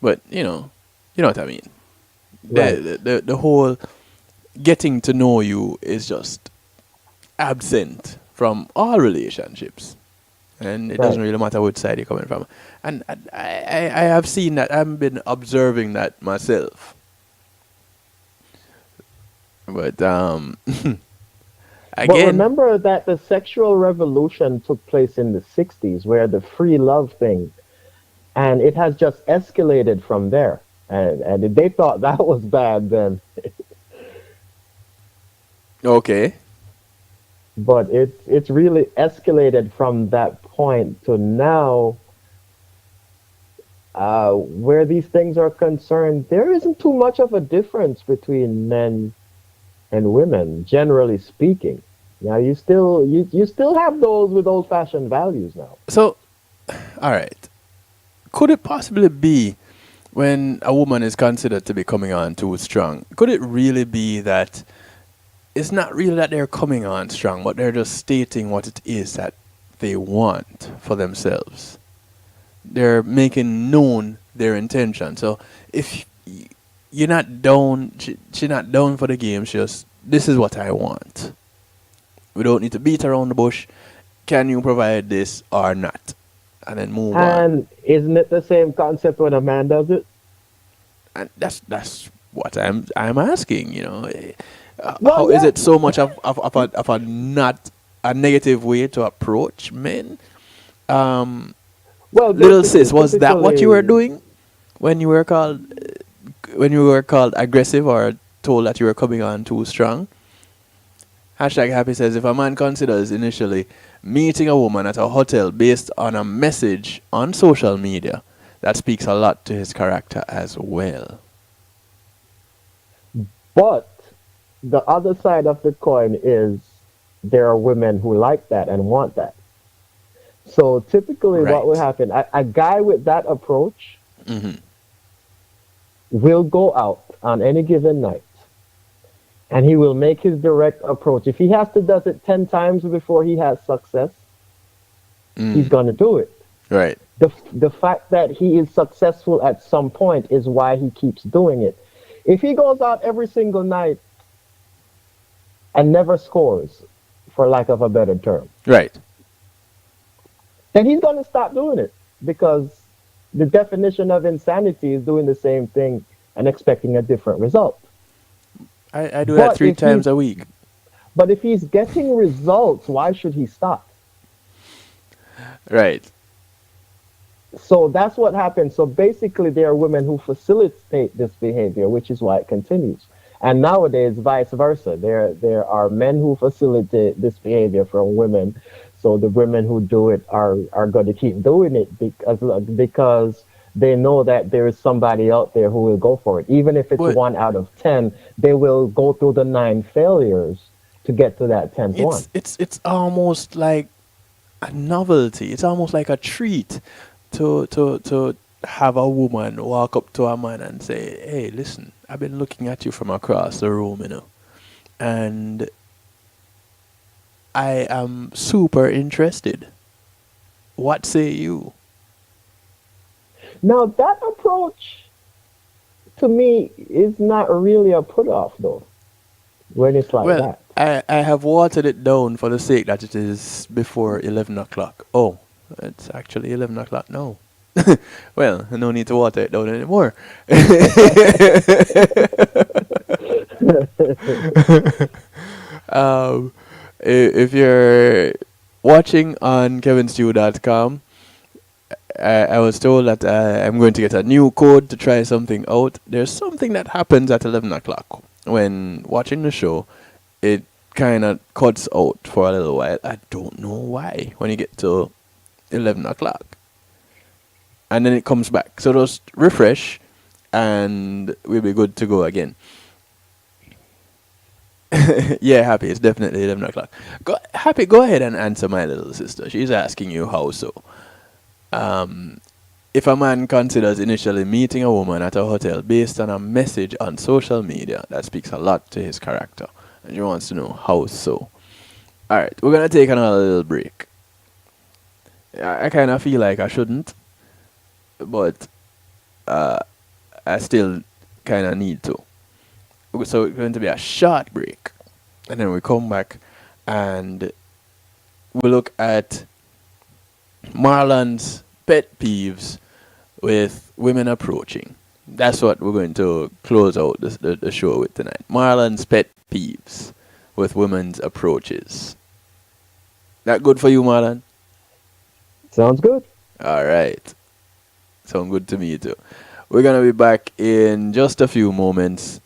But you know what I mean. Right. The whole getting to know you is just absent from all relationships, and it doesn't Right. really matter which side you're coming from. And I have seen that. I've been observing that myself. But But again, remember that the sexual revolution took place in the 60s, where the free love thing, and it has just escalated from there. And they thought that was bad then, okay, but it's really escalated from that point to now, where these things are concerned. There isn't too much of a difference between men and women, generally speaking. Now you still have those with old-fashioned values now. so all right. Could it possibly be, when a woman is considered to be coming on too strong, could it really be that it's not really that they're coming on strong, but they're just stating what it is that they want for themselves? They're making known their intention. So if you're not down, she's not down for the game, she just, "This is what I want. We don't need to beat around the bush. Can you provide this or not?" And then move on. And isn't it the same concept when a man does it? And that's what I'm asking. Well, How is yeah. it so much of a not a negative way to approach men? Well, Little basically, sis, was that what you were typically, doing when you were called aggressive or told that you were coming on too strong? Hashtag Happy says, if a man considers initially meeting a woman at a hotel based on a message on social media, that speaks a lot to his character as well. But the other side of the coin is there are women who like that and want that. So typically, what will Right. happen? A guy with that approach Hmm. will go out on any given night, and he will make his direct approach. If he has to does it 10 times before he has success, he's going to do it. Right. The fact that he is successful at some point is why he keeps doing it. If he goes out every single night and never scores, for lack of a better term, Right. then he's going to stop doing it, because the definition of insanity is doing the same thing and expecting a different result. I do that But 3 if times he- a week. But if he's getting results, why should he stop? Right. So that's what happens. So basically, there are women who facilitate this behavior, which is why it continues. And nowadays, vice versa. There are men who facilitate this behavior from women. So the women who do it are going to keep doing it because they know that there is somebody out there who will go for it. Even if it's But 1 out of 10, they will go through the 9 failures to get to that 10th one. it's almost like a novelty. It's almost like a treat to have a woman walk up to a man and say, "Hey, listen, I've been looking at you from across the room, and I am super interested. What say you?" Now, that approach, to me, is not really a put-off, though, when it's like Well, that. I have watered it down for the sake that it is before 11 o'clock. Oh, it's actually 11 o'clock now. Well, no need to water it down anymore. If you're watching on kevinstew.com, I was told that I'm going to get a new code to try something out. There's something that happens at 11 o'clock when watching the show. It kind of cuts out for a little while. I don't know why when you get to 11 o'clock. And then it comes back. So just refresh and we'll be good to go again. Yeah, Happy, it's definitely 11 o'clock. Happy, go ahead and answer my little sister. She's asking you how so. If a man considers initially meeting a woman at a hotel based on a message on social media, that speaks a lot to his character. And she wants to know how so. Alright, we're going to take another little break. I kind of feel like I shouldn't, but I still kind of need to. So it's going to be a short break. And then we come back and we look at Marlon's pet peeves with women approaching. That's what we're going to close out the show with tonight. Marlon's pet peeves with women's approaches. That good for you, Marlon? Sounds good. All right. Sound good to me too. We're going to be back in just a few moments.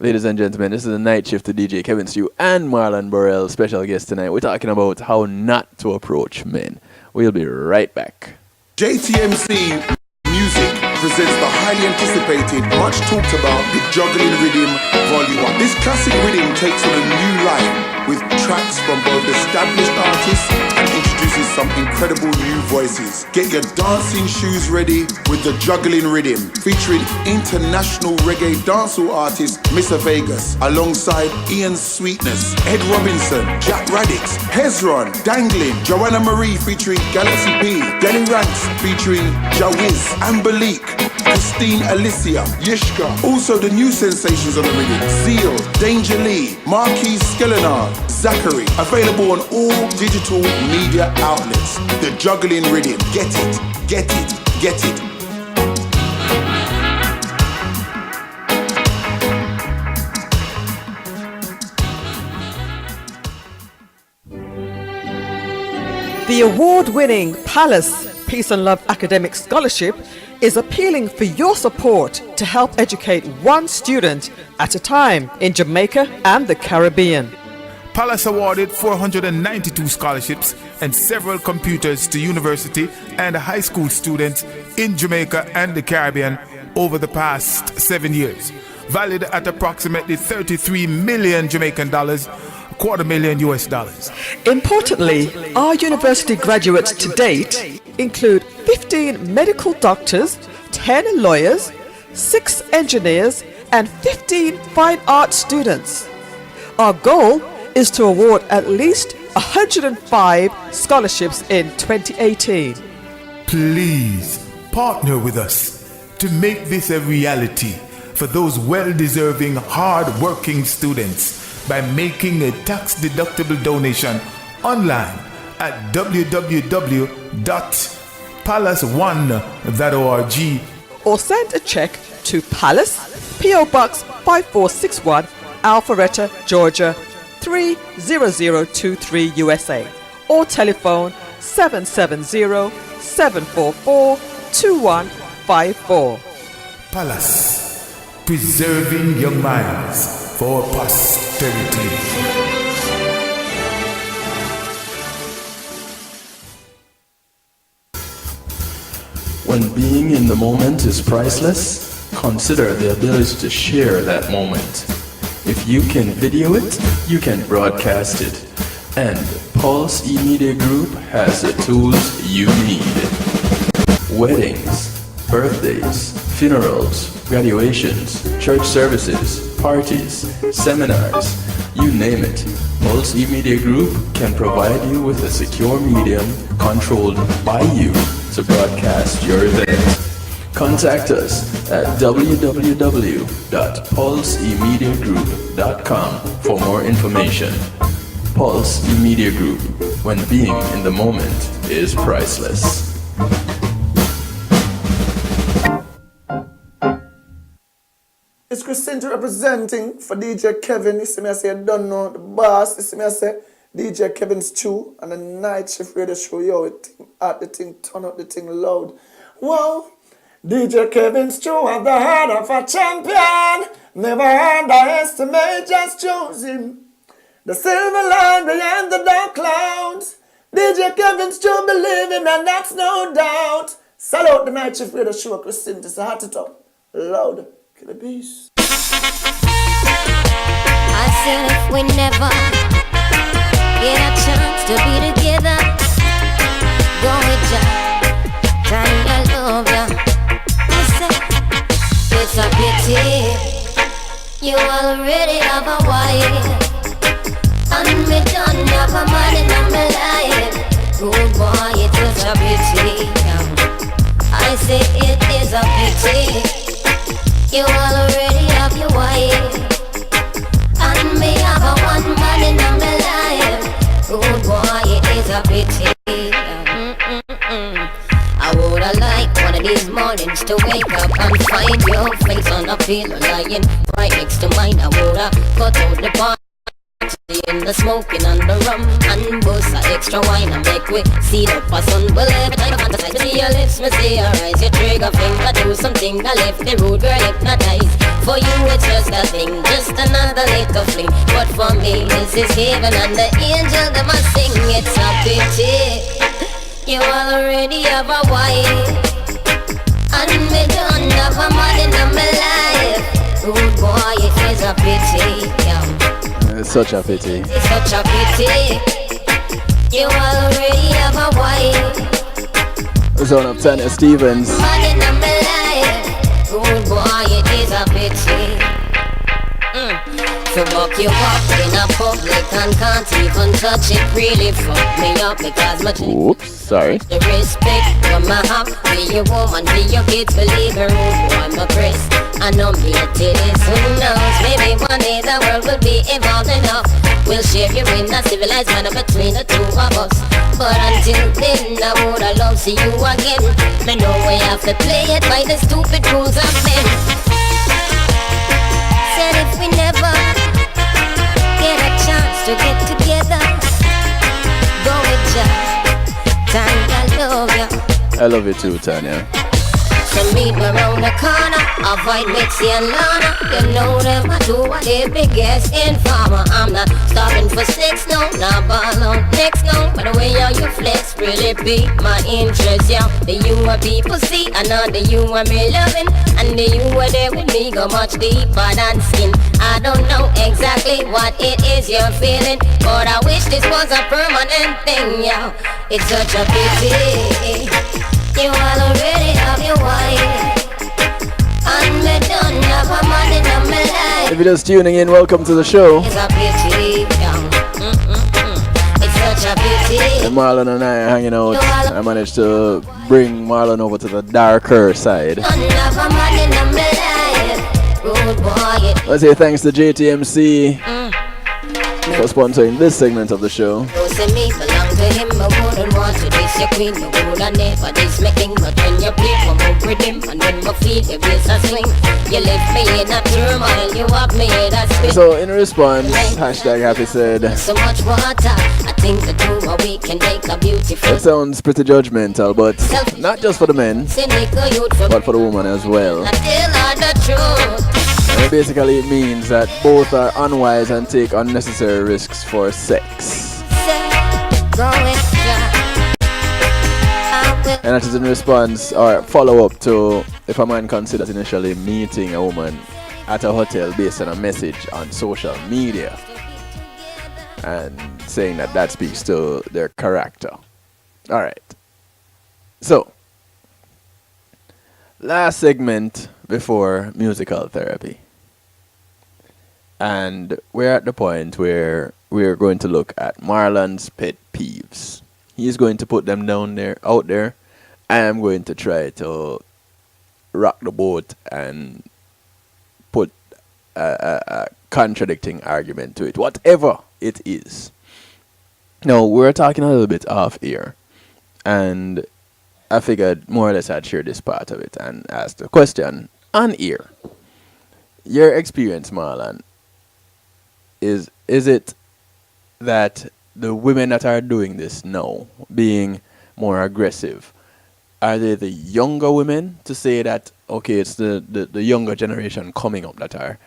Ladies and gentlemen, this is the night shift to DJ Kevin Stew and Marlon Burrell, special guest tonight. We're talking about how not to approach men. We'll be right back. JTMC Music presents the highly anticipated, much talked about, the Juggling Rhythm Volume 1. This classic rhythm takes on a new life with tracks from both established artists and introduces some incredible new voices. Get your dancing shoes ready with the Juggling Rhythm, featuring international reggae dancehall artist Mr. Vegas, alongside Ian Sweetness, Ed Robinson, Jack Radix, Hezron, Dangling, Joanna Marie featuring Galaxy B, Denny Ranks featuring Jawiz, Ambalik, Christine Alicia, Yishka. Also the new sensations on the rhythm: Seal, Danger Lee, Marquis Skellenard, Zachary. Available on all digital media outlets. The Juggling Rhythm. Get it, get it, get it. The award-winning Palace Peace and Love Academic Scholarship is appealing for your support to help educate one student at a time in Jamaica and the Caribbean. Palace awarded 492 scholarships and several computers to university and high school students in Jamaica and the Caribbean over the past 7 years, valued at approximately 33 million Jamaican dollars, $250,000 US. Importantly, our university graduates to date include 15 medical doctors, 10 lawyers, 6 engineers, and 15 fine arts students. Our goal is to award at least 105 scholarships in 2018. Please partner with us to make this a reality for those well-deserving, hard-working students by making a tax-deductible donation online at www.palace1.org or send a check to Palace, P.O. Box 5461, Alpharetta, Georgia 30023 USA, or telephone 770-744-2154. Palace, preserving young minds for posterity. When being in the moment is priceless, consider the ability to share that moment. If you can video it, you can broadcast it. And Pulse E-Media Group has the tools you need. Weddings, birthdays, funerals, graduations, church services, parties, seminars, you name it. Pulse E-Media Group can provide you with a secure medium controlled by you to broadcast your event. Contact us at www.pulseemediagroup.com for more information. Pulse E-Media Group, when being in the moment is priceless. It's Christina representing for DJ Kevin. You see me, I say, I don't know the boss. You see me, I say, DJ Kevin Stew and the Night Shift Radio Show. Yo, the thing, turn up the thing loud. Wow, DJ Kevin Stew at the heart of a champion. Never underestimate, just choose him. The silver line behind the dark clouds. DJ Kevin Stew believing, and that's no doubt. Salute the Night Shift Radio Show, Christina. It's a hot it up, loud. The beast. I said if we never get a chance to be together, go with ya, time I love ya. I said it's a pity you already have a wife, and me don't have a man in my life. Good boy, it's such a pity. I say it is a pity. You already have your wife, and me have a one man in my life. Good boy, it is a pity. I woulda liked one of these mornings to wake up and find your face on a pillow lying right next to mine. I woulda cut out the party in the smoking and the rum and bust a extra wine and make we see up a sun. Well, every time I fantasize, me see your lips, me see your eyes, your trigger finger do something that left the road girl hypnotized. For you it's just a thing, just another little fling, but for me this is heaven and the angel that must sing. It's a pity you already have a wife, and me don't have a man in my life. Good boy, it is a pity, yeah. It's such a pity. It's such a pity. You already have a wife. Zone of Tanya Stevens. Man in my life. Good boy, it is a pity. To walk you up in a public and can't even touch it really fuck me up because my oops, sorry. The respect from my heart for your woman, for your kids, believe her boy, my press. I know me a titties, who knows? Maybe one day the world will be evolved enough. We'll share you in a civilized manner between the two of us. But until then, I would love see you again. Me know we have to play it by the stupid rules of men. Said if we never get a chance to get together, go with ya, Tanya, I love ya. I love you too, Tanya. So meet me around the corner, avoid Mixie and Lana. You know them, I do what they biggest informer. I'm not stopping for sex, no, not ball on next, no. But the way how you flex really pique my interest, yeah. The you are people see, I know the you are me loving, and the you are there with me go much deeper than skin. I don't know exactly what it is you're feeling, but I wish this was a permanent thing, yeah. It's such a pity. You already have your wife, and me don't have a man in my life. If you're just tuning in, welcome to the show. It's a pity, it's such a pity. And Marlon and I are hanging out. I managed to bring Marlon over to the darker side. Don't have a man in my life. Good boy. Let's say thanks to JTMC for sponsoring this segment of the show. Me belong to him, I wouldn't want to diss your queen, I would never diss my king. But when you play for my rhythm, and when my feet your bass a swing, you left me in a turmoil, you have me in a spin. So in response, hashtag Happy said, so much water, I think the two of we can make a beautiful. That sounds pretty judgmental, but not just for the men, but for the woman as well. And basically it means that both are unwise and take unnecessary risks for sex. Go with ya, I will And that is in response or follow up to if a man considers initially meeting a woman at a hotel based on a message on social media and saying that that speaks to their character. All right. So, last segment before musical therapy. And we're at the point where we're going to look at Marlon's pet peeves. He's going to put them out there. I am going to try to rock the boat and put a contradicting argument to it, whatever it is. Now, we're talking a little bit off air, and I figured more or less I'd share this part of it and ask the question on air. Your experience, Marlon, is it that the women that are doing this now, being more aggressive, are they the younger women to say that, okay, it's the younger generation coming up that are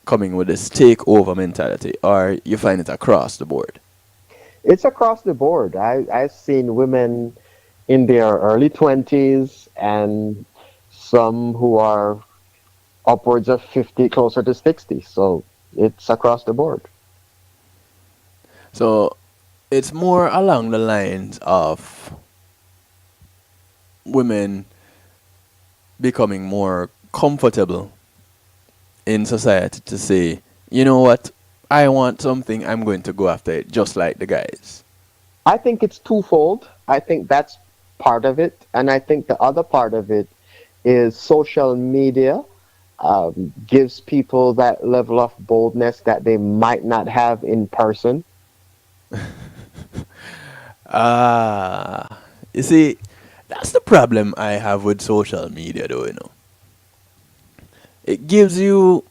coming with this takeover mentality, or you find it across the board? It's across the board. I've seen women in their early 20s and some who are upwards of 50, closer to 60. So it's across the board. So it's more along the lines of women becoming more comfortable in society to say, you know what, I want something, I'm going to go after it, just like the guys. I think it's twofold. I think that's part of it. And I think the other part of it is social media gives people that level of boldness that they might not have in person. You see, that's the problem I have with social media, though, you know. It gives you,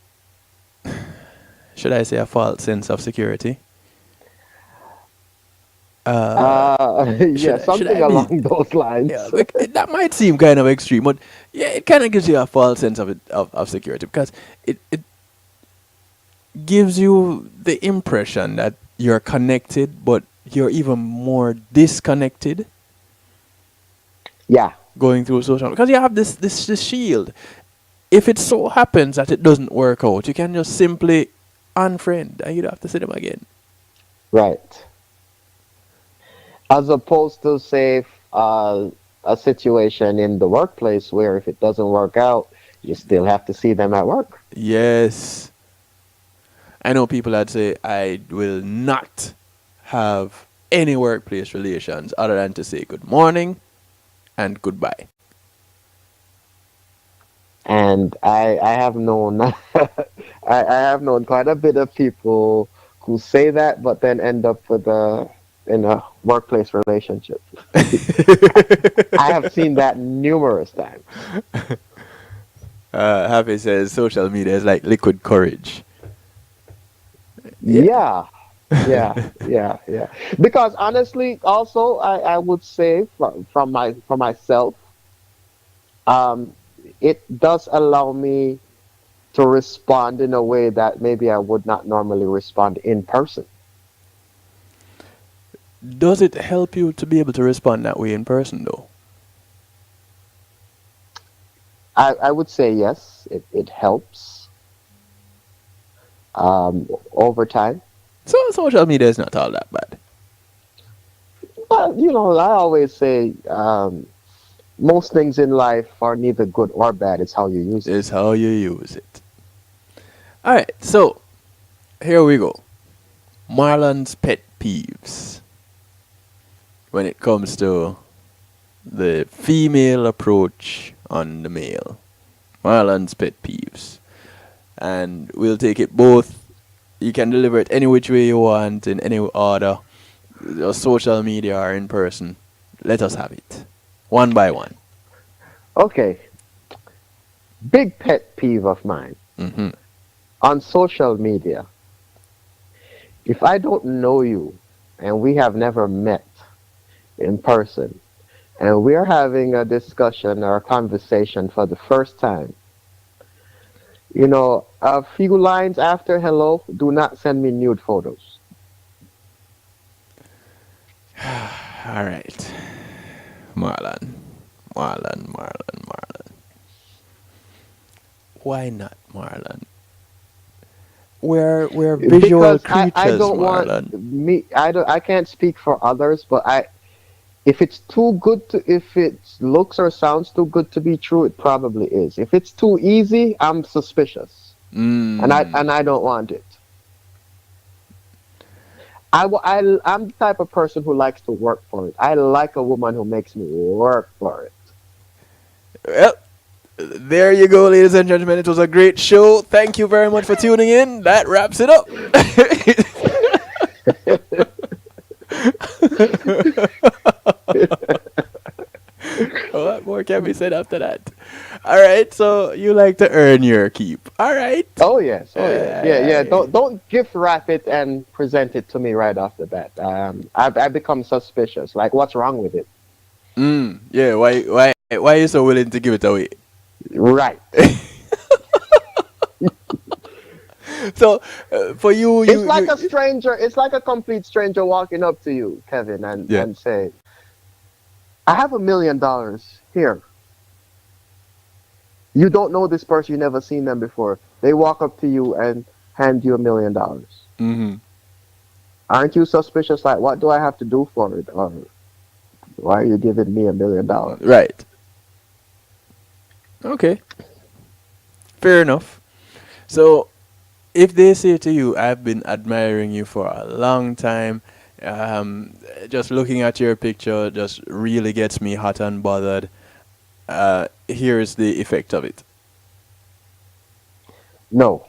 should I say, a false sense of security? Yeah, something along those lines. Yeah, that might seem kind of extreme, but yeah, it kind of gives you a false sense of security, because it gives you the impression that you're connected, but you're even more disconnected. Yeah. Going through social, because you have this shield. If it so happens that it doesn't work out, you can just simply unfriend and you don't have to see them again. Right. As opposed to, say, a situation in the workplace where if it doesn't work out, you still have to see them at work. Yes. I know people that say, I will not have any workplace relations other than to say good morning and goodbye. And I have known I have known quite a bit of people who say that but then end up with in a workplace relationship. I have seen that numerous times. Happy says social media is like liquid courage. Yeah. Because honestly, also I would say from myself, it does allow me to respond in a way that maybe I would not normally respond in person. Does it help you to be able to respond that way in person, though? I would say yes, it helps over time. So social media is not all that bad. Well, you know, I always say most things in life are neither good or bad. It's how you use it. It's how you use it. All right, so here we go. Marlon's pet peeves when it comes to the female approach on the male. Marlon's pet peeves. And we'll take it both. You can deliver it any which way you want, in any order, social media or in person. Let us have it. One by one. Okay. Big pet peeve of mine. Mm-hmm. On social media. If I don't know you and we have never met in person and we're having a discussion or a conversation for the first time, you know, a few lines after hello, do not send me nude photos. All right, Marlon. Marlon. Why not Marlon? We're visual Because I creatures, don't Marlon. want me. I can't speak for others, but if it's too good to, if it looks or sounds too good to be true, it probably is. If it's too easy, I'm suspicious, and I don't want it. I'm the type of person who likes to work for it. I like a woman who makes me work for it. Well, there you go, ladies and gentlemen. It was a great show. Thank you very much for tuning in. That wraps it up. What more can be said after that? All right, so you like to earn your keep. All right. Oh yes, yeah. Don't gift wrap it and present it to me right off the bat. I become suspicious. Like, what's wrong with it? Yeah. Why are you so willing to give it away? Right. So for you, it's like a stranger. It's like a complete stranger walking up to you, Kevin, and say, "I have $1 million here." You don't know this person. You never seen them before. They walk up to you and hand you $1 million. Mm-hmm. Aren't you suspicious? Like, what do I have to do for it? Or why are you giving me $1 million? Right. Okay. Fair enough. So, if they say to you, "I've been admiring you for a long time, just looking at your picture just really gets me hot and bothered," here's the effect of it. No.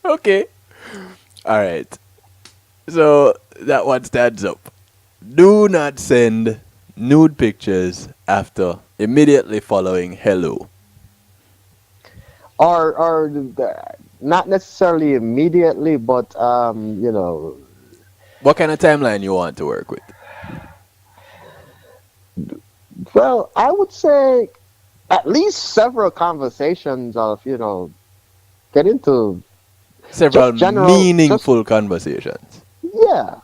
Okay. All right. So that one stands up. Do not send nude pictures immediately following hello. Or not necessarily immediately, but What kind of timeline you want to work with? Well, I would say at least several conversations of, get into Several general, meaningful conversations. Yeah.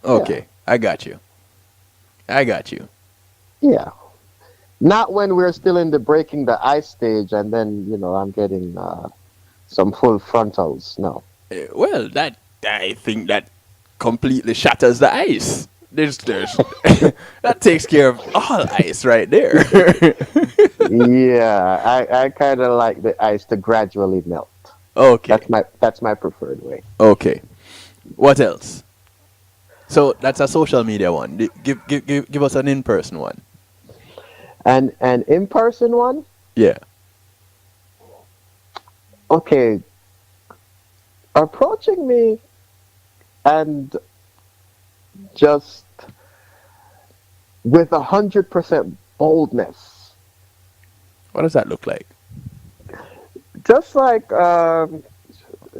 Okay, yeah. I got you. Yeah. Not when we're still in the breaking the ice stage and then, I'm getting some full frontals. No. Well, I think that completely shatters the ice. There's that takes care of all ice right there. Yeah, I kind of like the ice to gradually melt. Okay. That's my preferred way. Okay. What else? So that's a social media one. Give us an in-person one. An in-person one? Yeah. Okay. Approaching me and just with 100% boldness. What does that look like? Just like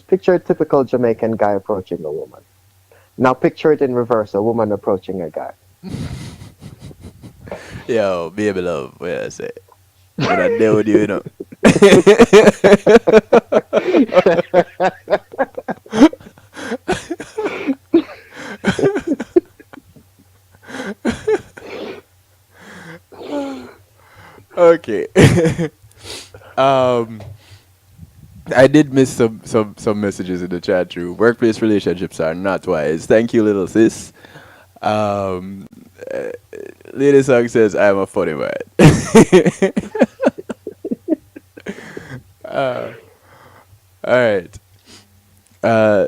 picture a typical Jamaican guy approaching a woman. Now picture it in reverse, a woman approaching a guy. Yo, baby love, what I say? What I deal with you, Okay. I did miss some messages in the chat room. Workplace relationships are not wise. Thank you, little sis. Lady Song says I'm a funny man. All right.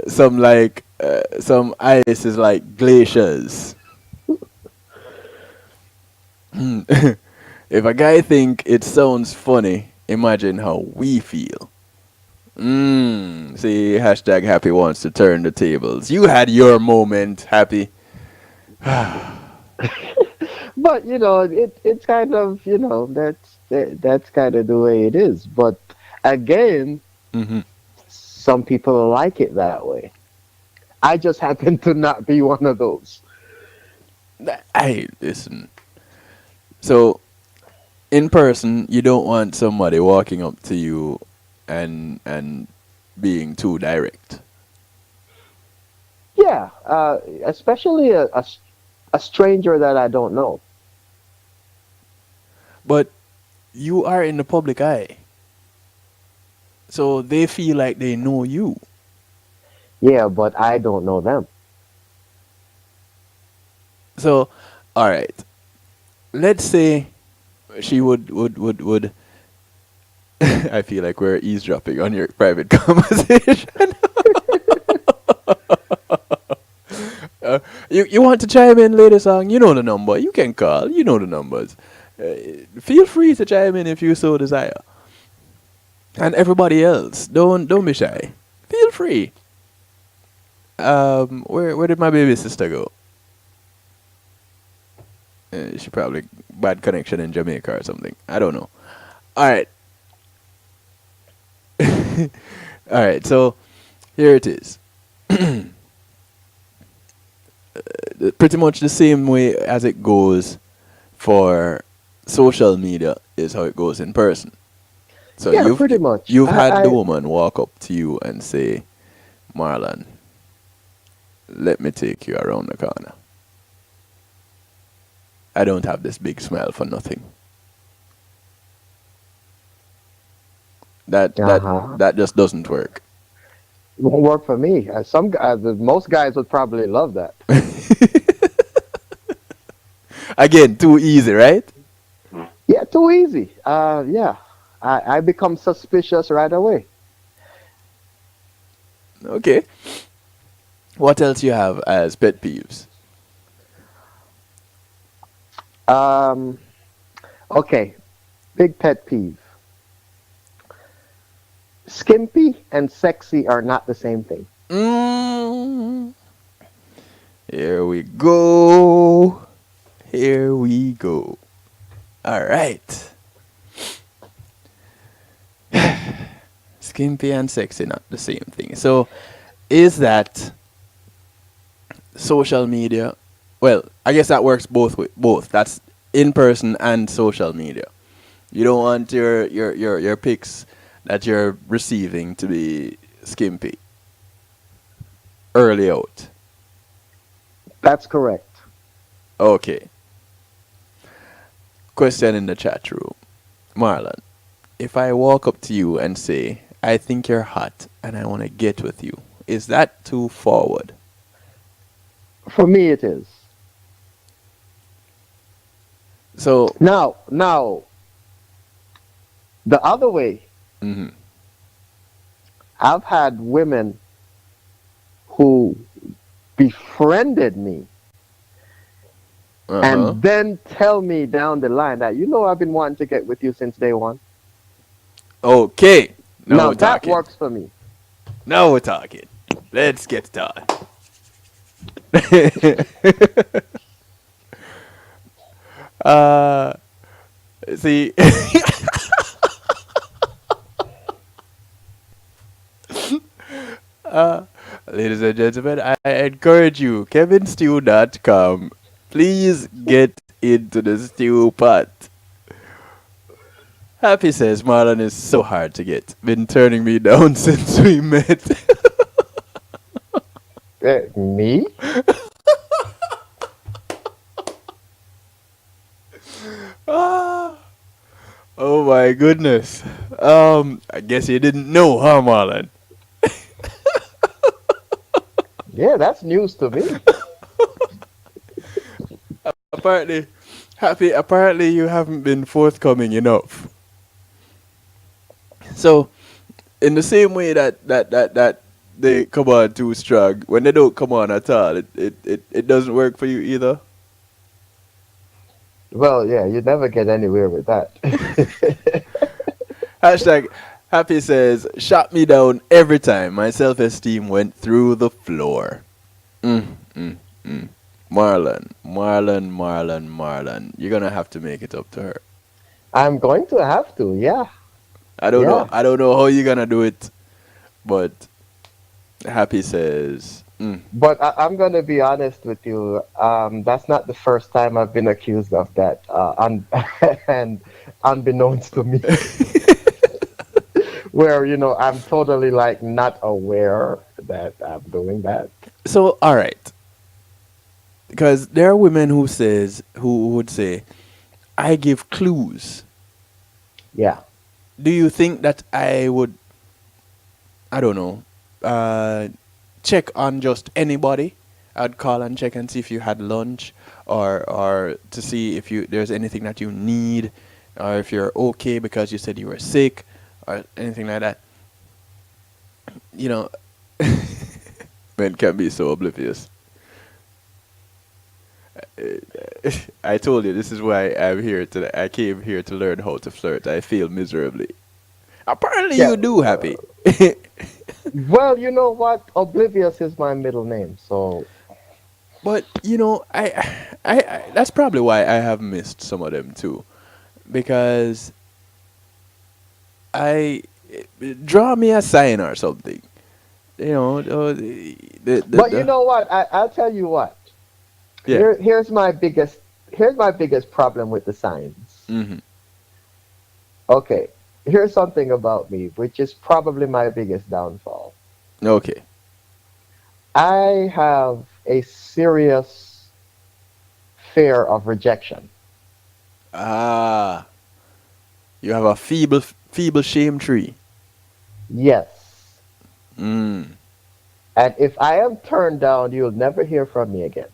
Some ice is like glaciers. If a guy think it sounds funny, imagine how we feel. See, hashtag Happy wants to turn the tables. You had your moment, Happy. But it's kind of that's kind of the way it is. But again, some people like it that way. I just happen to not be one of those. Listen. So, in person, you don't want somebody walking up to you and being too direct. Yeah, especially a A stranger that I don't know. But you are in the public eye. So they feel like they know you. Yeah, but I don't know them. So, all right. Let's say she would I feel like we're eavesdropping on your private conversation. You want to chime in, lady song? You know the number. You can call. You know the numbers. Feel free to chime in if you so desire. And everybody else, don't be shy. Feel free. Where did my baby sister go? She probably bad connection in Jamaica or something. I don't know. All right. All right. So here it is. Pretty much the same way as it goes for social media is how it goes in person. So Yeah, pretty much. You've had the woman walk up to you and say, Marlon, let me take you around the corner. I don't have this big smile for nothing. That just doesn't work. It won't work for me. Some guys, most guys would probably love that. Again, too easy, right? Yeah, too easy. Yeah, I become suspicious right away. Okay. What else you have as pet peeves? Okay, big pet peeve. Skimpy and sexy are not the same thing. Here we go. Here we go. All right. Skimpy and sexy, not the same thing. So, is that social media? Well, I guess that works both. That's in person and social media. You don't want your pics that you're receiving to be skimpy early out. That's correct. Okay. Question in the chat room. Marlon, if I walk up to you and say, I think you're hot and I want to get with you, is that too forward? For me, it is. So now, the other way. Mm-hmm. I've had women who befriended me and then tell me down the line that, I've been wanting to get with you since day one. Okay. Now that works for me. Now we're talking. Let's get started. See. Ladies and gentlemen, I encourage you, kevinstew.com. Please get into the stew pot. Happy says Marlon is so hard to get. Been turning me down since we met. Me? Oh my goodness. I guess you didn't know, huh, Marlon? Yeah, that's news to me. Apparently you haven't been forthcoming enough. So, in the same way that they come on too strong, when they don't come on at all, it doesn't work for you either? Well, yeah, you never get anywhere with that. Hashtag Happy says, shot me down every time. My self-esteem went through the floor. Marlon. You're going to have to make it up to her. I'm going to have to, yeah. I don't know how you're going to do it, but Happy says... But I'm going to be honest with you. That's not the first time I've been accused of that, and unbeknownst to me. Where, I'm totally not aware that I'm doing that. So, all right. because there are women who would say, I give clues. Yeah. Do you think that I would, I don't know, check on just anybody? I'd call and check and see if you had lunch, or to see if there's anything that you need, or if you're okay because you said you were sick, or anything like that. You know, men can be so oblivious. I told you this is why I'm here today. I came here to learn how to flirt. I fail miserably. Apparently, you do, Happy. Well, you know what? Oblivious is my middle name, so. But you know, I that's probably why I have missed some of them too, because I draw me a sign or something. You know, But you know what? I'll tell you what. Yeah. Here's my biggest problem with the signs. Mm-hmm. Okay, here's something about me, which is probably my biggest downfall. Okay. I have a serious fear of rejection. Ah, you have a feeble shame tree. Yes. Mm. And if I am turned down, you'll never hear from me again.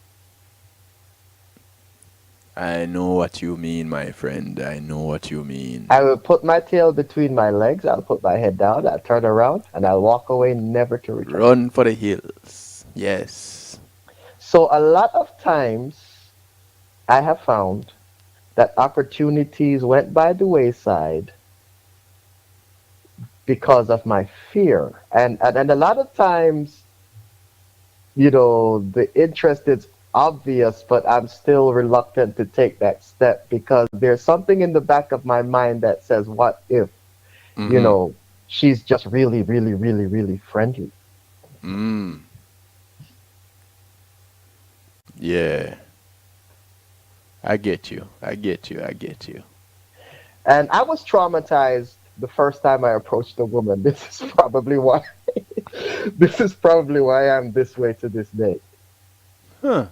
I know what you mean, my friend. I know what you mean. I will put my tail between my legs, I'll put my head down, I'll turn around, and I'll walk away, never to return. Run for the hills. Yes. So a lot of times, I have found that opportunities went by the wayside because of my fear. And a lot of times, you know, the interest is obvious, but I'm still reluctant to take that step because there's something in the back of my mind that says, what if, you know, she's just really, really, really, really friendly. Mm. Yeah. I get you. I get you. I get you. And I was traumatized the first time I approached a woman. This is probably why I'm this way to this day. Huh.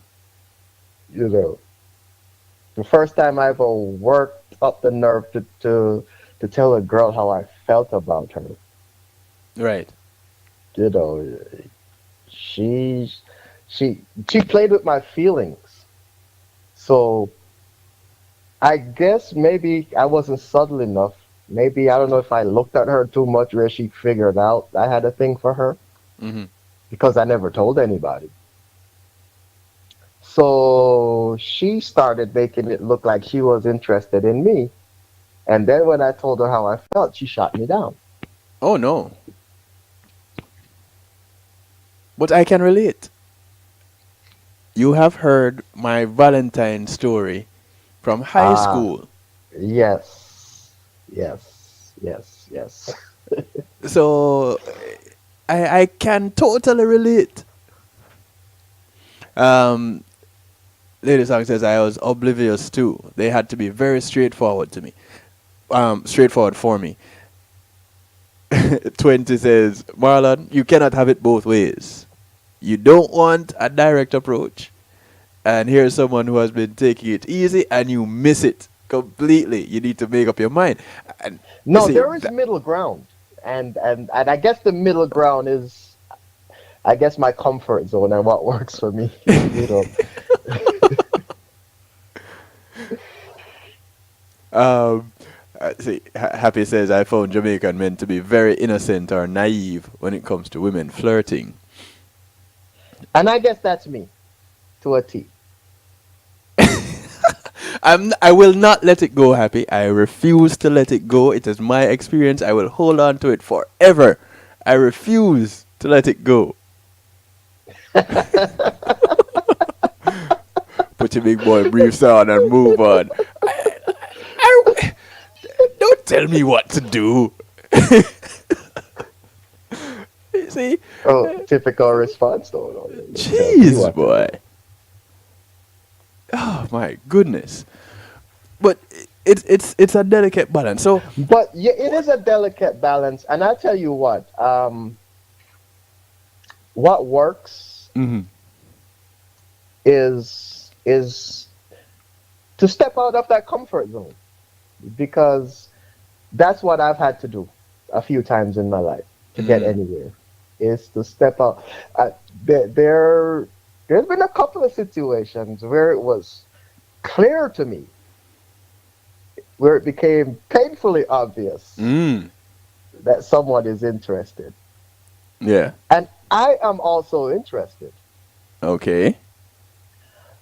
You know, the first time I ever worked up the nerve to tell a girl how I felt about her. Right. You know, she played with my feelings. So I guess maybe I wasn't subtle enough. Maybe, I don't know if I looked at her too much where she figured out I had a thing for her. Mm-hmm. Because I never told anybody. So she started making it look like she was interested in me. And then when I told her how I felt, she shot me down. Oh, no. But I can relate. You have heard my Valentine story from high school. Yes. Yes. Yes. Yes. So I can totally relate. Lady Song says I was oblivious too. They had to be very straightforward to me. Straightforward for me. 20 says, Marlon, you cannot have it both ways. You don't want a direct approach. And here's someone who has been taking it easy and you miss it completely. You need to make up your mind. And no, there is middle ground. And I guess the middle ground is, I guess, my comfort zone and what works for me. You know. See, Happy says, I found Jamaican men to be very innocent or naive when it comes to women flirting. And I guess that's me, to a T. I will not let it go, Happy. I refuse to let it go. It is my experience. I will hold on to it forever. I refuse to let it go. Put your big boy briefs on and move on. Don't tell me what to do. You see? Oh, typical response, though. Jeez, boy. Oh my goodness. But it's a delicate balance. So, but yeah, it is a delicate balance, and I'll tell you what works is is to step out of that comfort zone, because that's what I've had to do a few times in my life to get anywhere, is to step out. There's been a couple of situations where it was clear to me, where it became painfully obvious that someone is interested. Yeah. And I am also interested. Okay.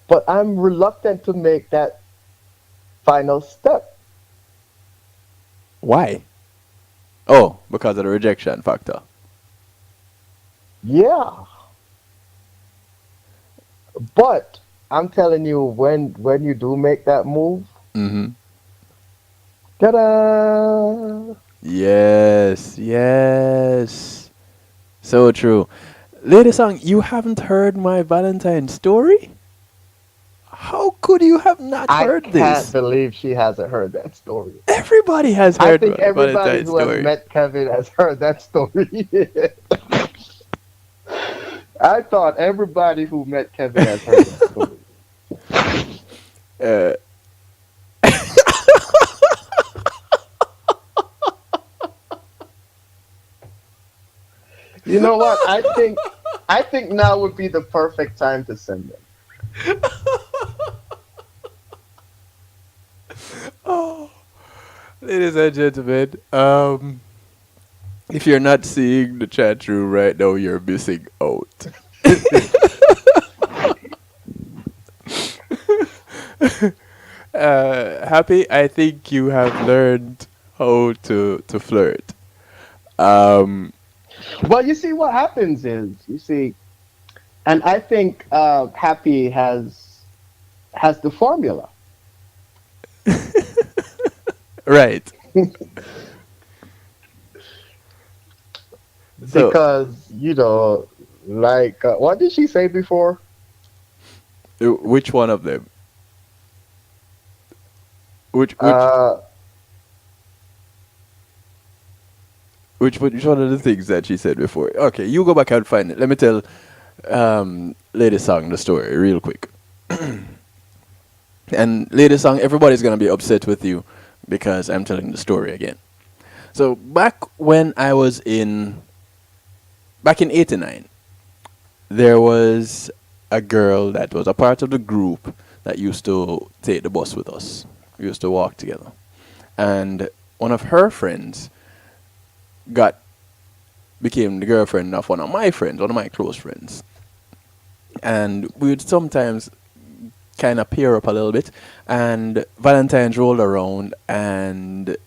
But I'm reluctant to make that final step. Why? Oh, because of the rejection factor. Yeah. But I'm telling you, when you do make that move, ta-da! Yes, yes. So true. Lady Song, you haven't heard my Valentine story? How could you have not heard I can't this? believe she hasn't heard that story. Everybody has I heard think my everybody Valentine who has story. met Kevin has heard that story. I thought everybody who met Kevin has heard that story. You know what? I think now would be the perfect time to send them. Oh, ladies and gentlemen, if you're not seeing the chat room right now, you're missing out. Happy, I think you have learned how to flirt. Well, you see, what happens is, and I think Happy has the formula. Right. Because, like, what did she say before? Which one of them? Which one of the things that she said before? Okay, you go back and find it. Let me tell Lady Song the story real quick. And Lady Song, everybody's gonna be upset with you because I'm telling the story again. So back in '89, there was a girl that was a part of the group that used to take the bus with us. We used to walk together. And one of her friends became the girlfriend of one of my friends, one of my close friends. And we would sometimes kind of pair up a little bit, and Valentine's rolled around, and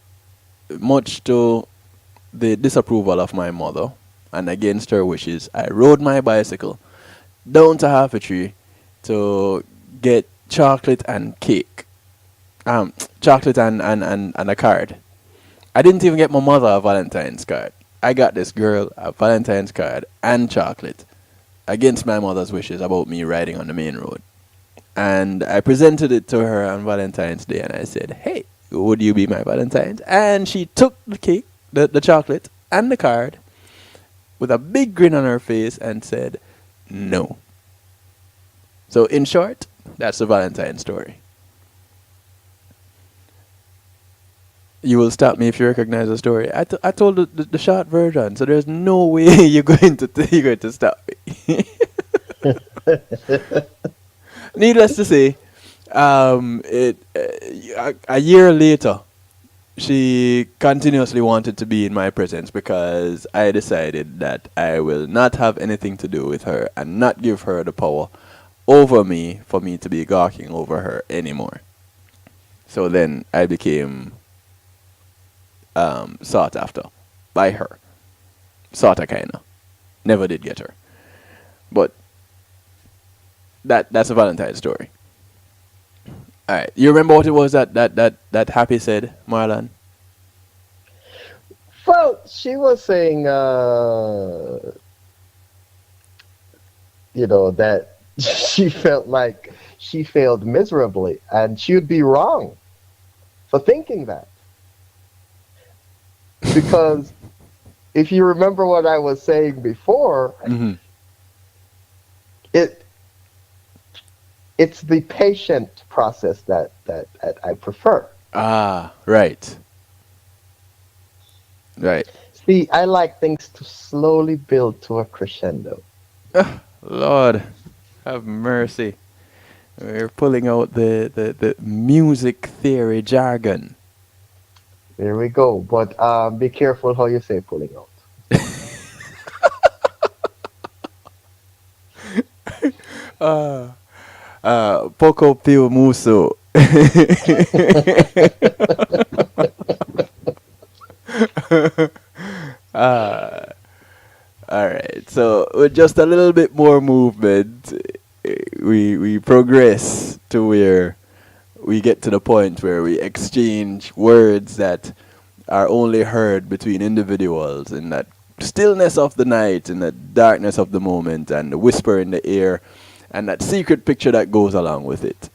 much to the disapproval of my mother and against her wishes, I rode my bicycle down to Half a Tree to get chocolate and cake. Chocolate and a card. I didn't even get my mother a Valentine's card. I got this girl a Valentine's card and chocolate against my mother's wishes about me riding on the main road. And I presented it to her on Valentine's Day, and I said, "Hey, would you be my Valentine's?" And she took the cake, the chocolate, and the card with a big grin on her face and said, "No." So in short, that's the Valentine story. You will stop me if you recognize the story. I told the short version, so there's no way you're going to stop me. Needless to say, a year later, she continuously wanted to be in my presence because I decided that I will not have anything to do with her and not give her the power over me for me to be gawking over her anymore. So then I became sought after by her. Sorta kinda. Never did get her. But that's a Valentine story. Alright. You remember what it was that Happy said, Marlon? Well, she was saying, that she felt like she failed miserably, and she would be wrong for thinking that. Because if you remember what I was saying before, it's the patient process that I prefer. Ah, right. Right. See, I like things to slowly build to a crescendo. Lord, have mercy. We're pulling out the music theory jargon. There we go. But be careful how you say pulling out. Poco Pio Muso. All right. So with just a little bit more movement, we progress to where we get to the point where we exchange words that are only heard between individuals in that stillness of the night, in the darkness of the moment, and the whisper in the air, and that secret picture that goes along with it.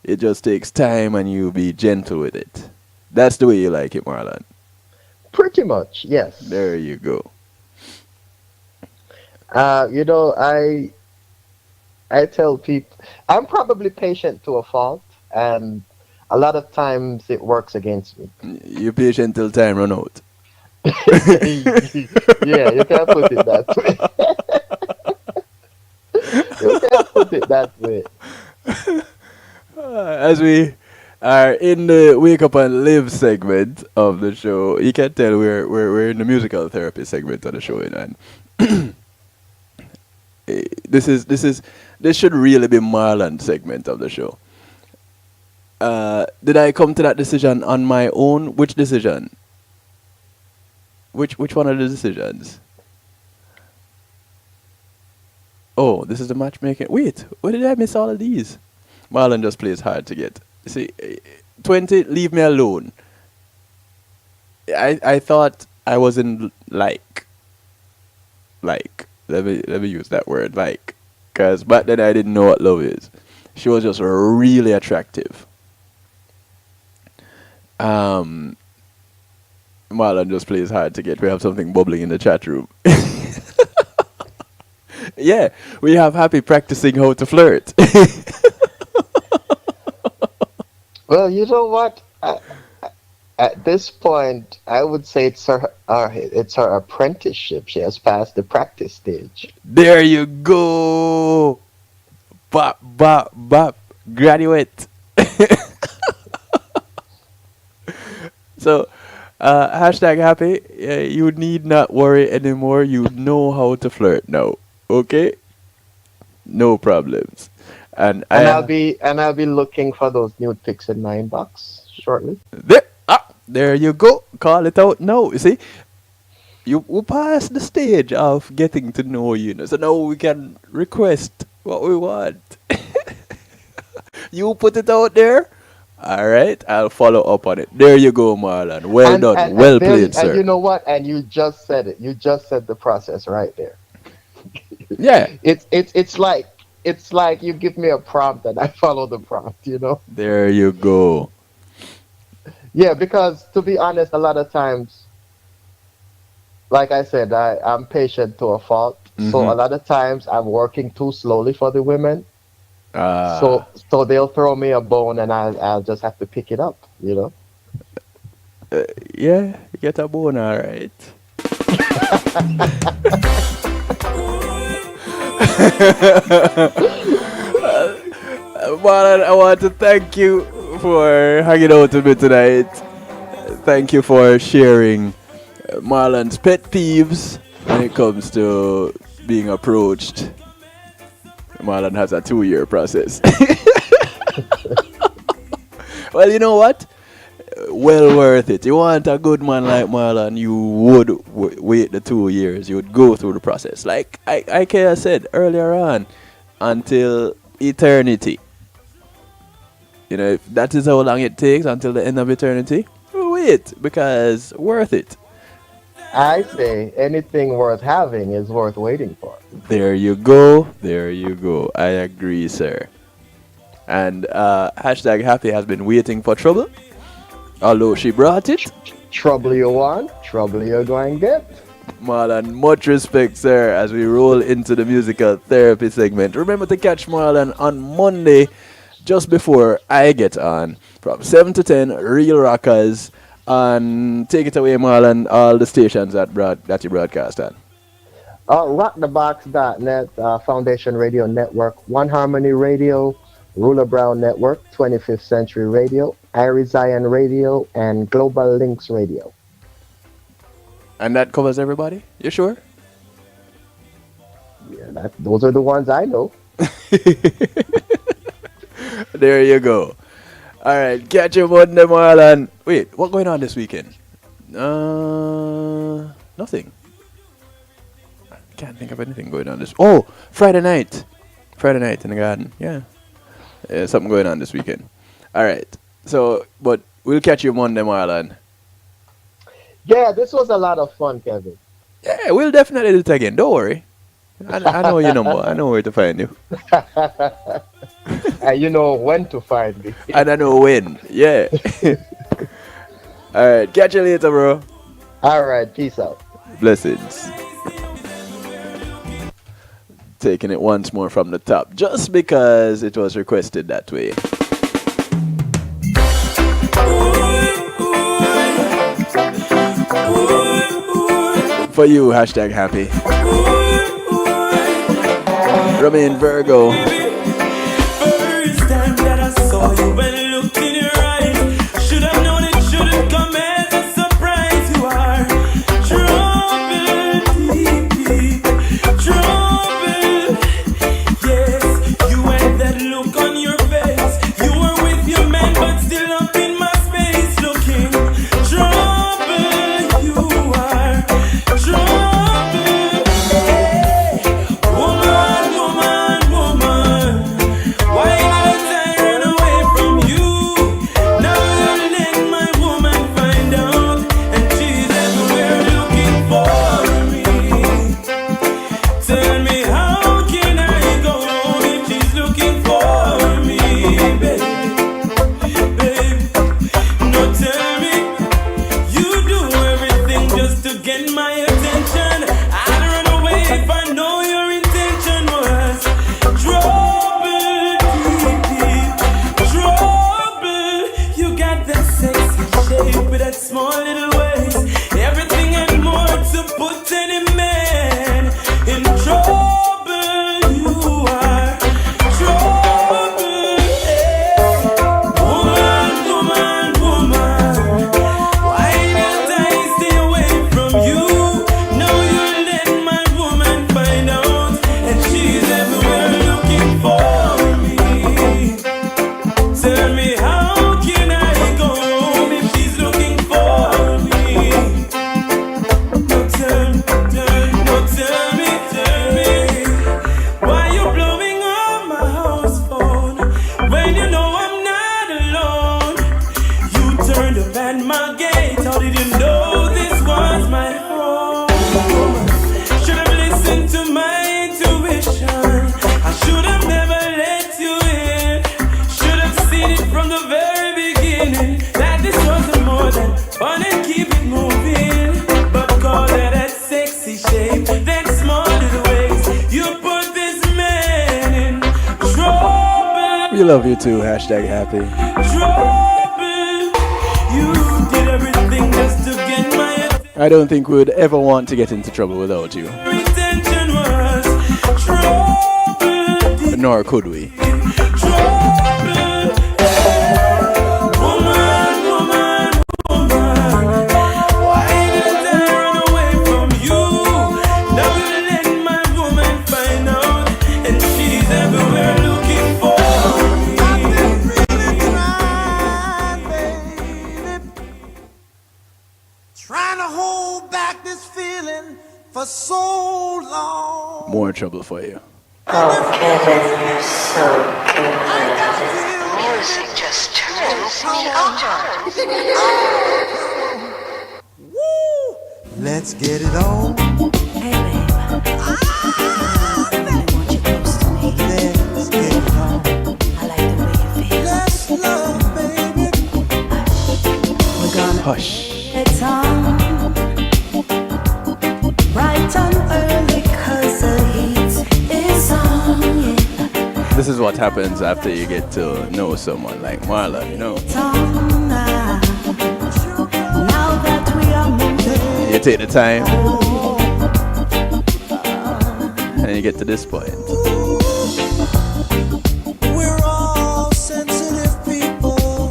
It just takes time, and you be gentle with it. That's the way you like it, Marlon. Pretty much, yes. There you go. You know, I tell people I'm probably patient to a fault, and a lot of times it works against me. You're patient till time run out. Yeah, you can put it that way. You can put it that way. As we are in the Wake Up and Live segment of the show, you can tell we're in the musical therapy segment of the show, and this should really be Marlon's segment of the show. Did I come to that decision on my own? Which decision? Which one of the decisions? Oh, this is the matchmaking. Wait, where did I miss all of these? Marlon just plays hard to get. See, 20, leave me alone. I thought I was in like. Let me use that word, like. Because back then I didn't know what love is. She was just really attractive. Marlon just plays hard to get. We have something bubbling in the chat room. Yeah, we have Happy practicing how to flirt. Well, you know what? At this point, I would say it's her apprenticeship. She has passed the practice stage. There you go. Bop, bop, bop. Graduate. So, hashtag happy. You need not worry anymore. You know how to flirt now. Okay? No problems. And I'll be looking for those nude pics in my inbox shortly. There you go. Call it out now. You see? You passed the stage of getting to know you. So now we can request what we want. You put it out there. All right. I'll follow up on it. There you go, Marlon. Well done. Well played, sir. And you know what? And you just said it. You just said the process right there. Yeah. It's like you give me a prompt and I follow the prompt, you know? There you go. Yeah, because to be honest, a lot of times, like I said, I'm patient to a fault. Mm-hmm. So a lot of times I'm working too slowly for the women. So they'll throw me a bone and I'll just have to pick it up, you know? Yeah, you get a bone, all right. Marlon, I want to thank you for hanging out with me tonight. Thank you for sharing Marlon's pet peeves when it comes to being approached. Marlon has a 2-year process. Well, you know what? Well worth it. You want a good man like Marlon, you would wait the 2 years. You would go through the process. Like I said earlier on, until eternity. You know, if that is how long it takes until the end of eternity, wait, because worth it. I say anything worth having is worth waiting for. There you go. There you go. I agree, sir. And hashtag happy has been waiting for trouble. Although she brought it. Trouble you want, trouble you're going to get. Marlon, much respect, sir, as we roll into the musical therapy segment. Remember to catch Marlon on Monday, just before I get on, from 7 to 10, Real Rockers. And take it away, Marlon, all the stations that you broadcast on. Rockthebox.net, Foundation Radio Network, One Harmony Radio, Ruler Brown Network, 25th Century Radio, Irie Zion Radio, and Global Links Radio. And that covers everybody? You sure? Yeah, those are the ones I know. There you go. All right, catch you Monday, Marlon. Wait, what's going on this weekend? Nothing. I can't think of anything going on this. Oh, Friday night. Friday night in the garden. Yeah. Something going on this weekend. All right. So, but we'll catch you Monday, Marlon. Yeah, this was a lot of fun, Kevin. Yeah, we'll definitely do it again. Don't worry. I know your number. I know where to find you. And you know when to find me. And I know when. Yeah. All right. Catch you later, bro. All right. Peace out. Blessings. Taking it once more from the top, just because it was requested that way. For you, hashtag happy. Remain Virgo. First time that I saw you and looked in your eyes, should have known it shouldn't come as a surprise. You are trouble, deep, deep trouble. Yes, you had that look on your face. You were with your man, but still up in my space, looking trouble. You are trouble. Hey, woman, woman, woman. Why did I run away from you? Now you let my woman find out, and she's everywhere looking for me. Tell me, how can I go home if she's looking for me, babe? Babe, no, tell me, you do everything just to get my attention. I'd run away if I know your intention was trouble, deep, deep trouble. You got that sexy shape with that small little waist, everything and more to put any man in trouble. You are trouble. Hey, woman, woman, woman. Why did I stay away from you? Now you let my woman find out, and she's everywhere looking for me. Tell me, how can I go home if she's looking for me? No, tell me, why you blowing up my house phone when you know I'm not alone? You turned up at my gate. How did you know this was my home? Should have listened to my intuition. I should have never let you in. Should have seen it from the very beginning that this wasn't more than fun and keep it moving. But call that sexy shape, that small little waist. You put this man in trouble. We love you too, hashtag happy. Trouble. You did everything just to get my I don't think we would ever want to get into trouble without you. attention was trouble. Nor could we. Trouble. Woman, woman, woman. Why did I run away from you? Now you let my woman find out, and she's everywhere looking for me. Trying to hold back this feeling for so long. More trouble for you. Oh, Kevin, you're so good. Music just turns me on. Woo! Let's get it on. Hey, babe. I want you close to me. Let's get it on. I like the way you feel. Let's love, baby. We're gonna Hush. get on. is what happens after you get to know someone like Marlon, you know. You take the time and you get to this point. We're all sensitive people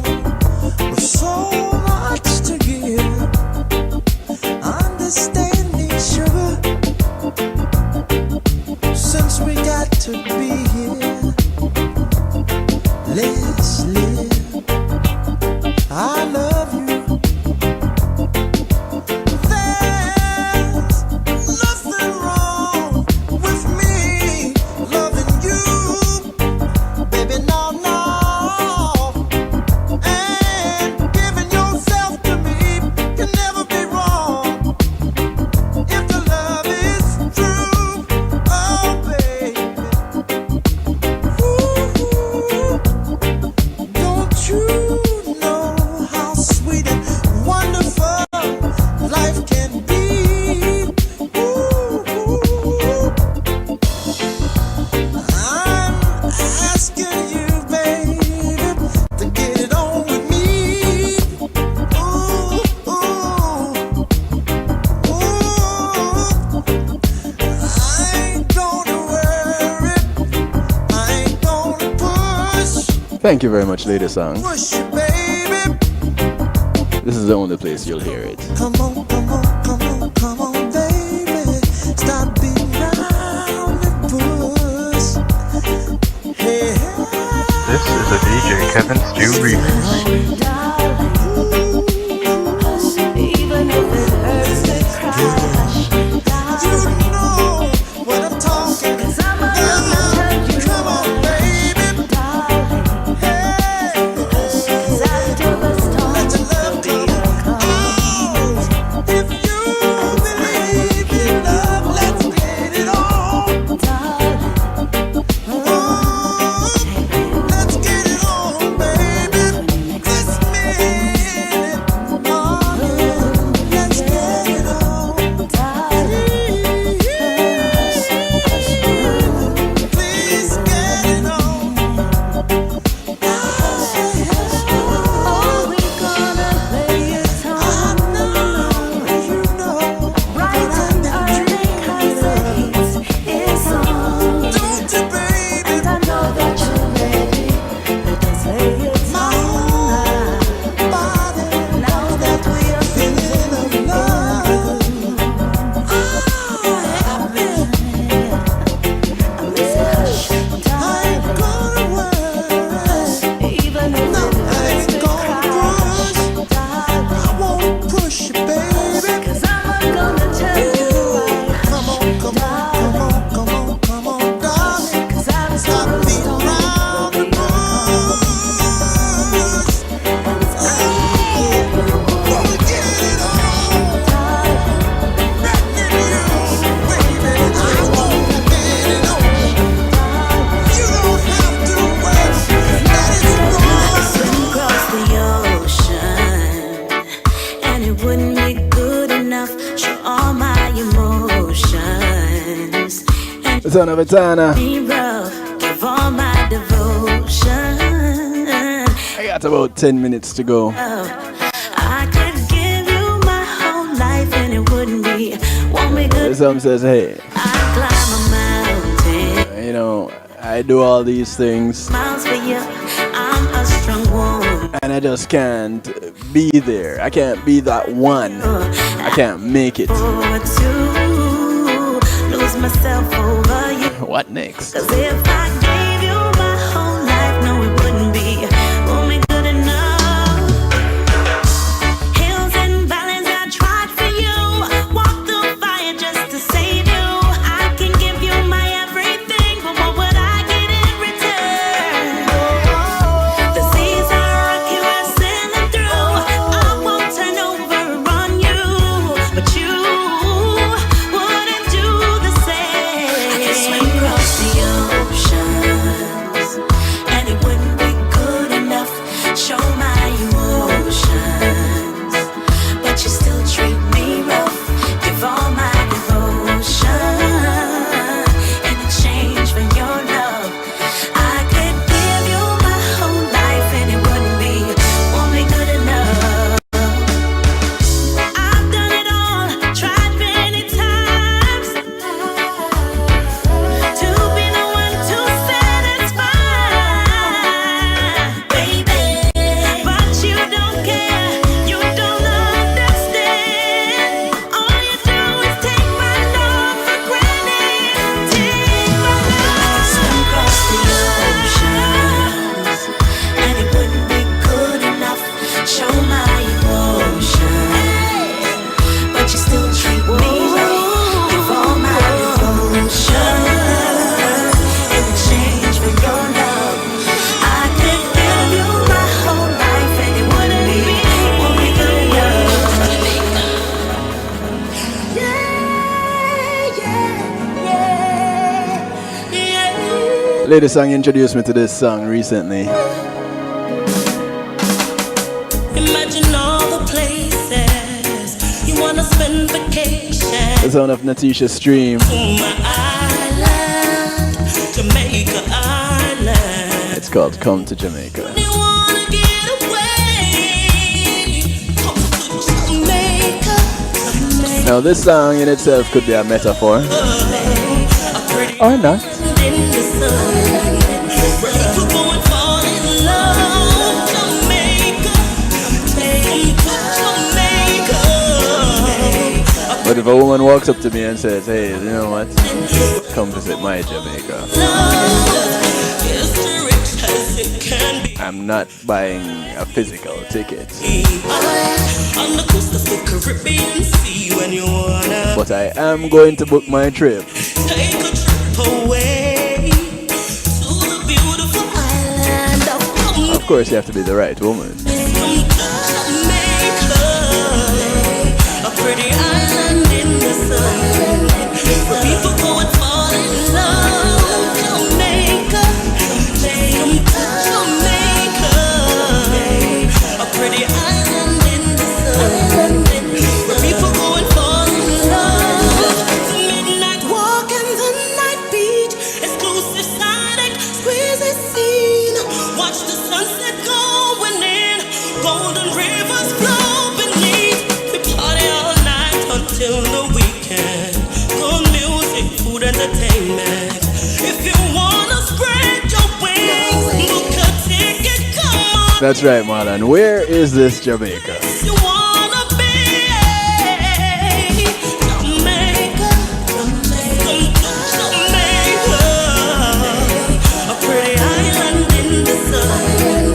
with so much to give. Understand me, sugar. Since we got to be here, let's live. I love you. There's nothing wrong with me loving you, baby. No, no. And giving yourself to me can never be wrong if the love is true. Oh, baby. Ooh, don't you know how sweet and wonderful life can be? Ooh, I'm asking you, baby, to get it on with me. Ooh, ooh, ooh. I ain't gonna worry, I ain't gonna push, Thank you very much, Lady Song. push you, baby. This is the only place you'll hear it. Come on, come on, come on, come on, baby. Stop beating around the bush. Hey, This is a DJ Kevin Stew remix. even if it hurts to cry, you know what I'm talking. 'Cause I'm gonna tell you, come on, baby. Hey, 'cause after the storm, let your love come out. If you believe in love, let's get it on. Oh, let's get it on, baby. This minute, oh, let's get it on. Please get it on. Oh, we gonna play it on. I know, you know, bright and early 'cause the heat is on. Don't you, baby? And I know that you're ready. Let's play it on. Body, now that we are feeling of love. Oh, happy. I ain't gonna worry, even if no, I ain't gonna push. I won't push you, baby. 'Cause I'm gonna tell you right. Come on, come on, come on, come on, come on, darling. 'Cause I'm stop beating around the bush. Oh, wanna get it on. Letting you, baby. I wanna get it on. You don't have to wait. Let it roll. Swim across the ocean, and it wouldn't be good enough. Show all my emotions, and Son of a Tana. be rough. Give all my devotion. I got about 10 minutes to go. I could give you my whole life, and it wouldn't be. Won't be good. Some says, hey, I'd climb a mountain, you know, I do all these things miles for you. I'm a strong woman. and I just can't be there. I can't be that one. I can't make it. Forward to lose myself over you. What next? 'Cause if I gave you my whole life, no, it wouldn't be good enough. Hills and valleys, I tried for you. Walked through fire just to save you. I can give you my everything, but what would I get in return? The seas are rocky, we're sailing through. I won't turn over on you, but you wouldn't do the same. I can swim across the ocean, Lady Song introduced me to this song recently. Imagine all the places you wanna spend vacation. The sound of Natisha Stream. My island, Jamaica Island. It's called Come to Jamaica. You wanna get away? Come to Jamaica. Now this song in itself could be a metaphor. Or not. In the sun, where people go and fall in love. Jamaica, Jamaica. But if a woman walks up to me and says, hey, you know what? Come visit my Jamaica. I'm not buying a physical ticket. On the coast of the Caribbean Sea when you wanna. But I am going to book my trip. Take a trip away to the beautiful island of Of course, you have to be the right woman. Jamaica, a pretty island in the sun, where people go and fall in love. Jamaica, Jamaica, a pretty island in the sun, where people go and fall in love. Midnight walk and the night beach, exclusive sonic, squeeze scene. Watch the sunset going in, golden rivers flow beneath. We party all night until the weekend. Good music, food, entertainment. If you wanna spread your wings, book a ticket, come on. That's right, Marlon. Where is this Jamaica? You wanna be Jamaica, Jamaica, a pretty island in the sun,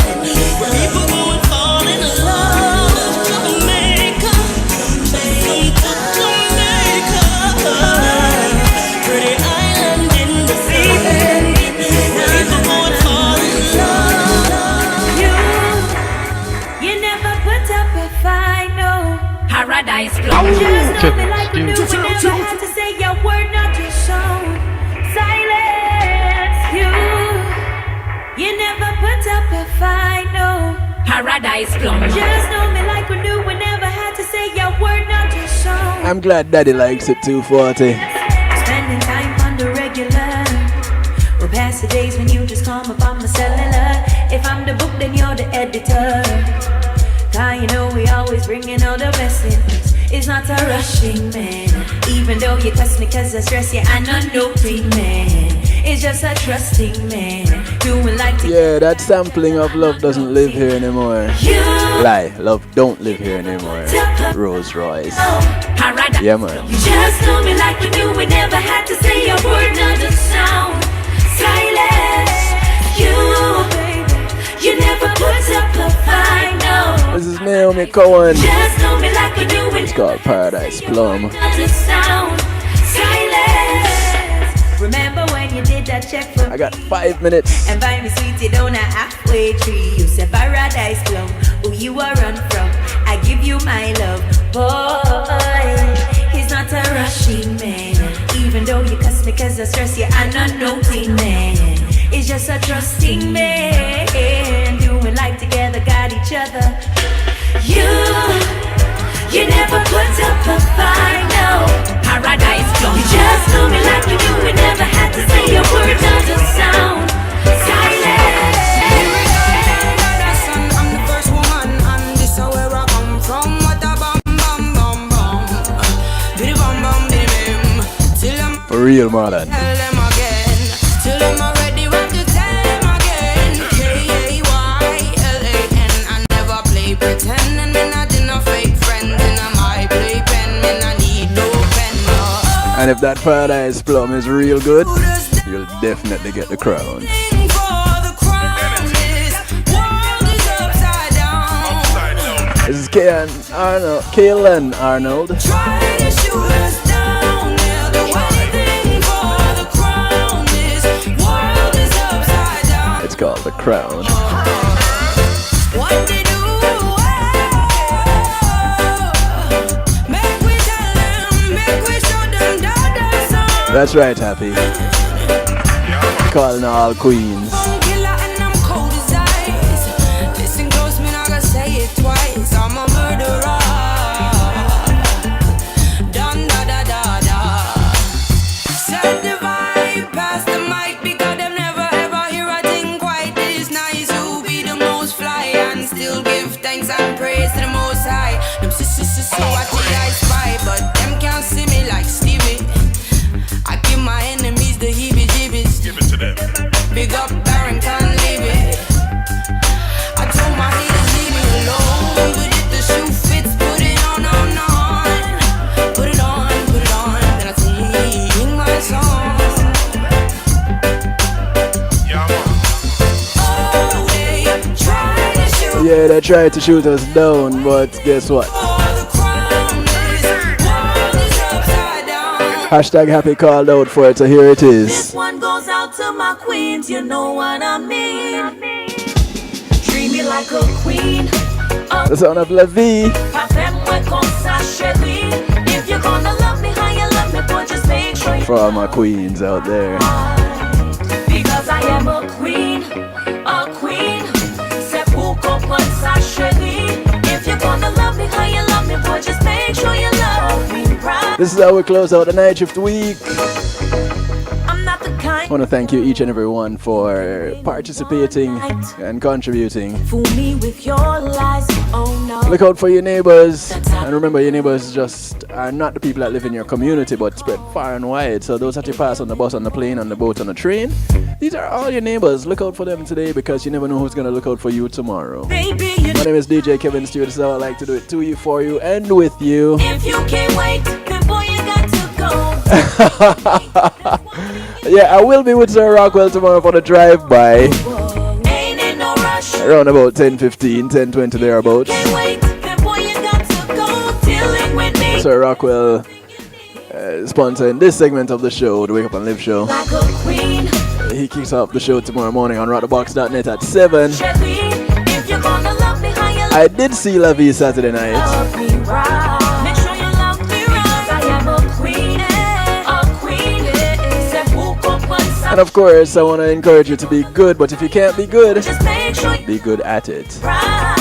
where people go and fall in love. Jamaica, Jamaica, pretty island in the sun, where people go and fall in love. You never put up a fight, no. Paradise Just know me like we knew we never had to say your word, not your shown. Silence, you never put up a fight, no. Paradise plum. Just know me like we knew we never had to say your word, not your shown. I'm glad Daddy likes it 240. Spending time on the regular. We'll pass the days when you just come up on my cellular. If I'm the book, then you're the editor. Cause you know we always bringing all the blessings. It's not a rushing man. Even though you cuss me cause I stress you, I know no man. It's just a trusting man. Doing like to Yeah, that sampling of Love Doesn't Live Here Anymore. Lie, Love Don't Live Here Anymore. Rolls Royce. Yeah, man. You just know me like we knew we never had to say a word, not a sound. Silence, you never put up a fight, no. This is Naomi Cohen. Just know me like we knew we It's called Paradise Plum. not a sound. Silence. Remember when you did that check for I got 5 minutes. and buy me sweetie down a halfway tree. You said paradise plum, who you are run from. I give you my love, boy. He's not a rushing man. Even though you cuss me cause I stress you, I'm not noting man. It's just a trusting man. Doing life together, got each other. You never put up a fight, no. Paradise plum. You just know me like you knew we never had to say a word, not a sound. Silence. I'm the first woman, and this is where I come from. What a bum bum bum bum. Biddy bum bum biddy bim. Till I'm For real, Marlon. tell them again. Till I'm already want to tell them again. K-A-Y-L-A-N. I never play pretend, and me not in a fake friend. And I might play pen, me not need no pen. No. And if that Paradise Plum is real good, you'll definitely get the crown. This is Kaylin Arnold. It's called The Crown. That's right, Happy. calling all queens. Killer and I'm cold as ice. Listen close, me not gonna say it twice. I'm a murderer. Dun da da da da. Set the vibe, pass the mic because them never ever hear a thing quite this nice. Who be the most fly and still give thanks and praise to the most high. Them sisters so I think I spy, but them can't see me like Stevie. I give my enemies the heebie-jeebies. Give it to them. Big up Barrington, leave it. I told my haters leave me alone, but if the shoe fits, put it on, on, on. Put it on, then I sing my song. Oh, they try to shoot. Yeah, they tried to shoot us down, but guess what? Hashtag happy called out for it, so here it is. This one goes out to my queens, you know what I mean. Treat me like a queen. The sound of La Vie. If you're gonna love me how you love me, boy, just make sure you For all my queens out there. because I am a queen, a queen. C'est pour comprendre ça, chérie. If you're gonna love me how you love me, boy, just make sure you love me right. This is how we close out the night shift week. I'm not the kind. I want to thank you each and every one for participating and contributing. Fool me with your lies, oh no. Look out for your neighbors, and remember your neighbors just are not the people that live in your community but spread far and wide. So those that you pass on the bus, on the plane, on the boat, on the train, these are all your neighbors. Look out for them today because you never know who's going to look out for you tomorrow. Baby, My name is DJ Kevin Stewart. This is how I like to do it to you, for you, and with you. if you can't wait, then boy, you got to go. Yeah, I will be with Sir Rockwell tomorrow for the drive-by. Ain't in no rush. Around about 10:15, 10:20 thereabouts. Can't wait, then boy, you got to go. Dealing with me Sir Rockwell sponsoring this segment of the show, the Wake Up and Live show. like a queen. He kicks off the show tomorrow morning on rockthebox.net at 7. Chérie, if you're gonna love me how you love I did see La Vie Saturday night. me right. Make sure you love me right. I am a queen, a queen. C'est pour comprendre ça. And of course, I want to encourage you to be good, but if you can't be good, Just make sure you be good at it. right.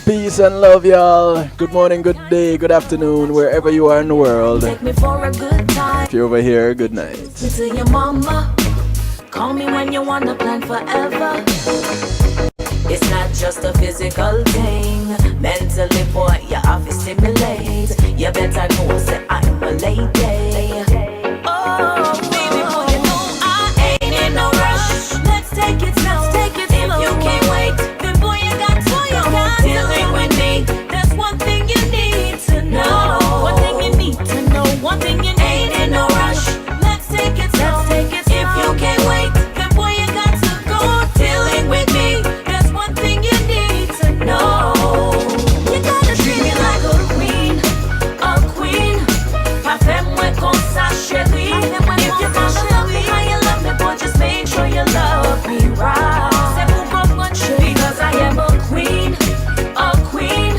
Peace and love, y'all. Good morning, good day, good afternoon, wherever you are in the world. Take me for a good time. If you're over here, good night. Me to your mama. Call me when you wanna plan forever. It's not just a physical thing. Mentally, boy, you have to stimulate. You better know, say I'm a lady. Oh, baby, boy, you know I ain't in no rush. Let's take it slow. Take it slow. If you can't wait, then boy, you got to go. Dealing with me, that's one thing you need to know. One thing you need to know. One thing you ain't in no rush. Let's take it slow. Let's take it slow. If you can't wait, then boy, you got to go. Dealing with me, that's one thing you need to know. You gotta treat me like a queen, a queen. Pas fais-moi comme ça, chérie. If you're gonna love me how you love me, boy, just make sure you love me right. C'est pour comprendre, because I am a queen, a queen.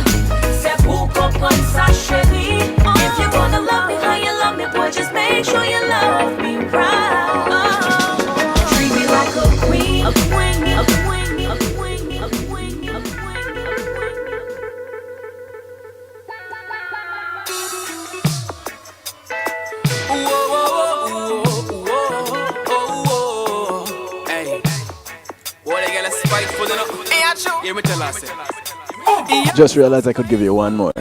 C'est pour comprendre ça, chérie. If you're gonna love me how you love me, boy, just make sure you love me right. Treat me like a queen, a queen, a queen, a queen, a queen, a queen, a queen. Hey, what they got a spike for the no? Hey, I show. Hear me tell us. Just realized I could give you one more.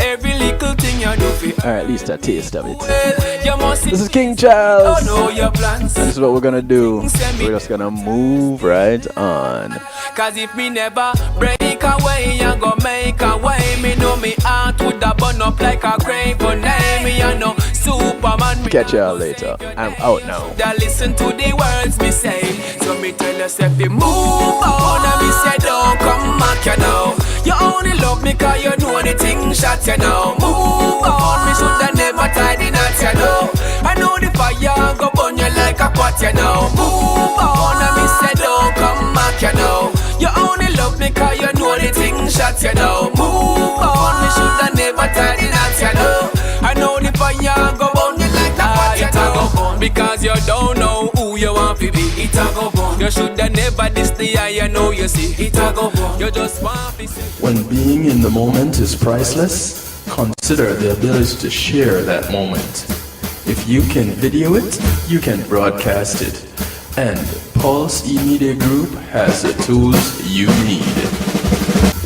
Every little thing you do for Or at least a taste of it. you must This is King Charles. know your plans. And this is what we're gonna do. We're just gonna move right on. Cause if me never break away, you go make a way. Me know me heart would have burn up like a grave. But name me, you know, Superman. Catch y'all later. I'm out now. That listen to the words me say. So me tell yourself to move on. And me say don't come back, you know. You only love me cause you know the thing shot, you know. Move on, me shoulda never tied the knot, you know. I know the fire go burn you like a pot, you know. Move on, and me say don't come back, you know. You only love me cause you know the thing shot, you know. Move on, me shoulda never tied the knot, you know. I know the fire go burn you like a pot, you know. Because you don't know who fi be. It a go go. You shoulda never diss the eye, you know you see. It a go go. You just want fi say. When being in the moment is priceless, consider the ability to share that moment. If you can video it, you can broadcast it. And Pulse E-Media Group has the tools you need.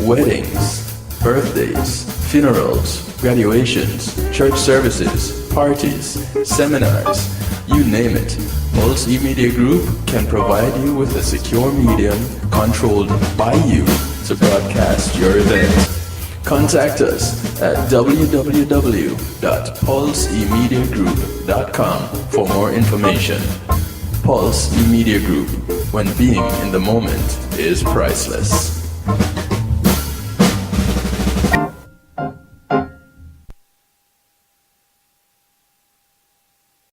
Weddings, birthdays, funerals, graduations, church services, parties, seminars, you name it. Pulse E-Media Group can provide you with a secure medium controlled by you to broadcast your event. Contact us at www.pulseemediagroup.com for more information. Pulse E-Media Group, when being in the moment is priceless.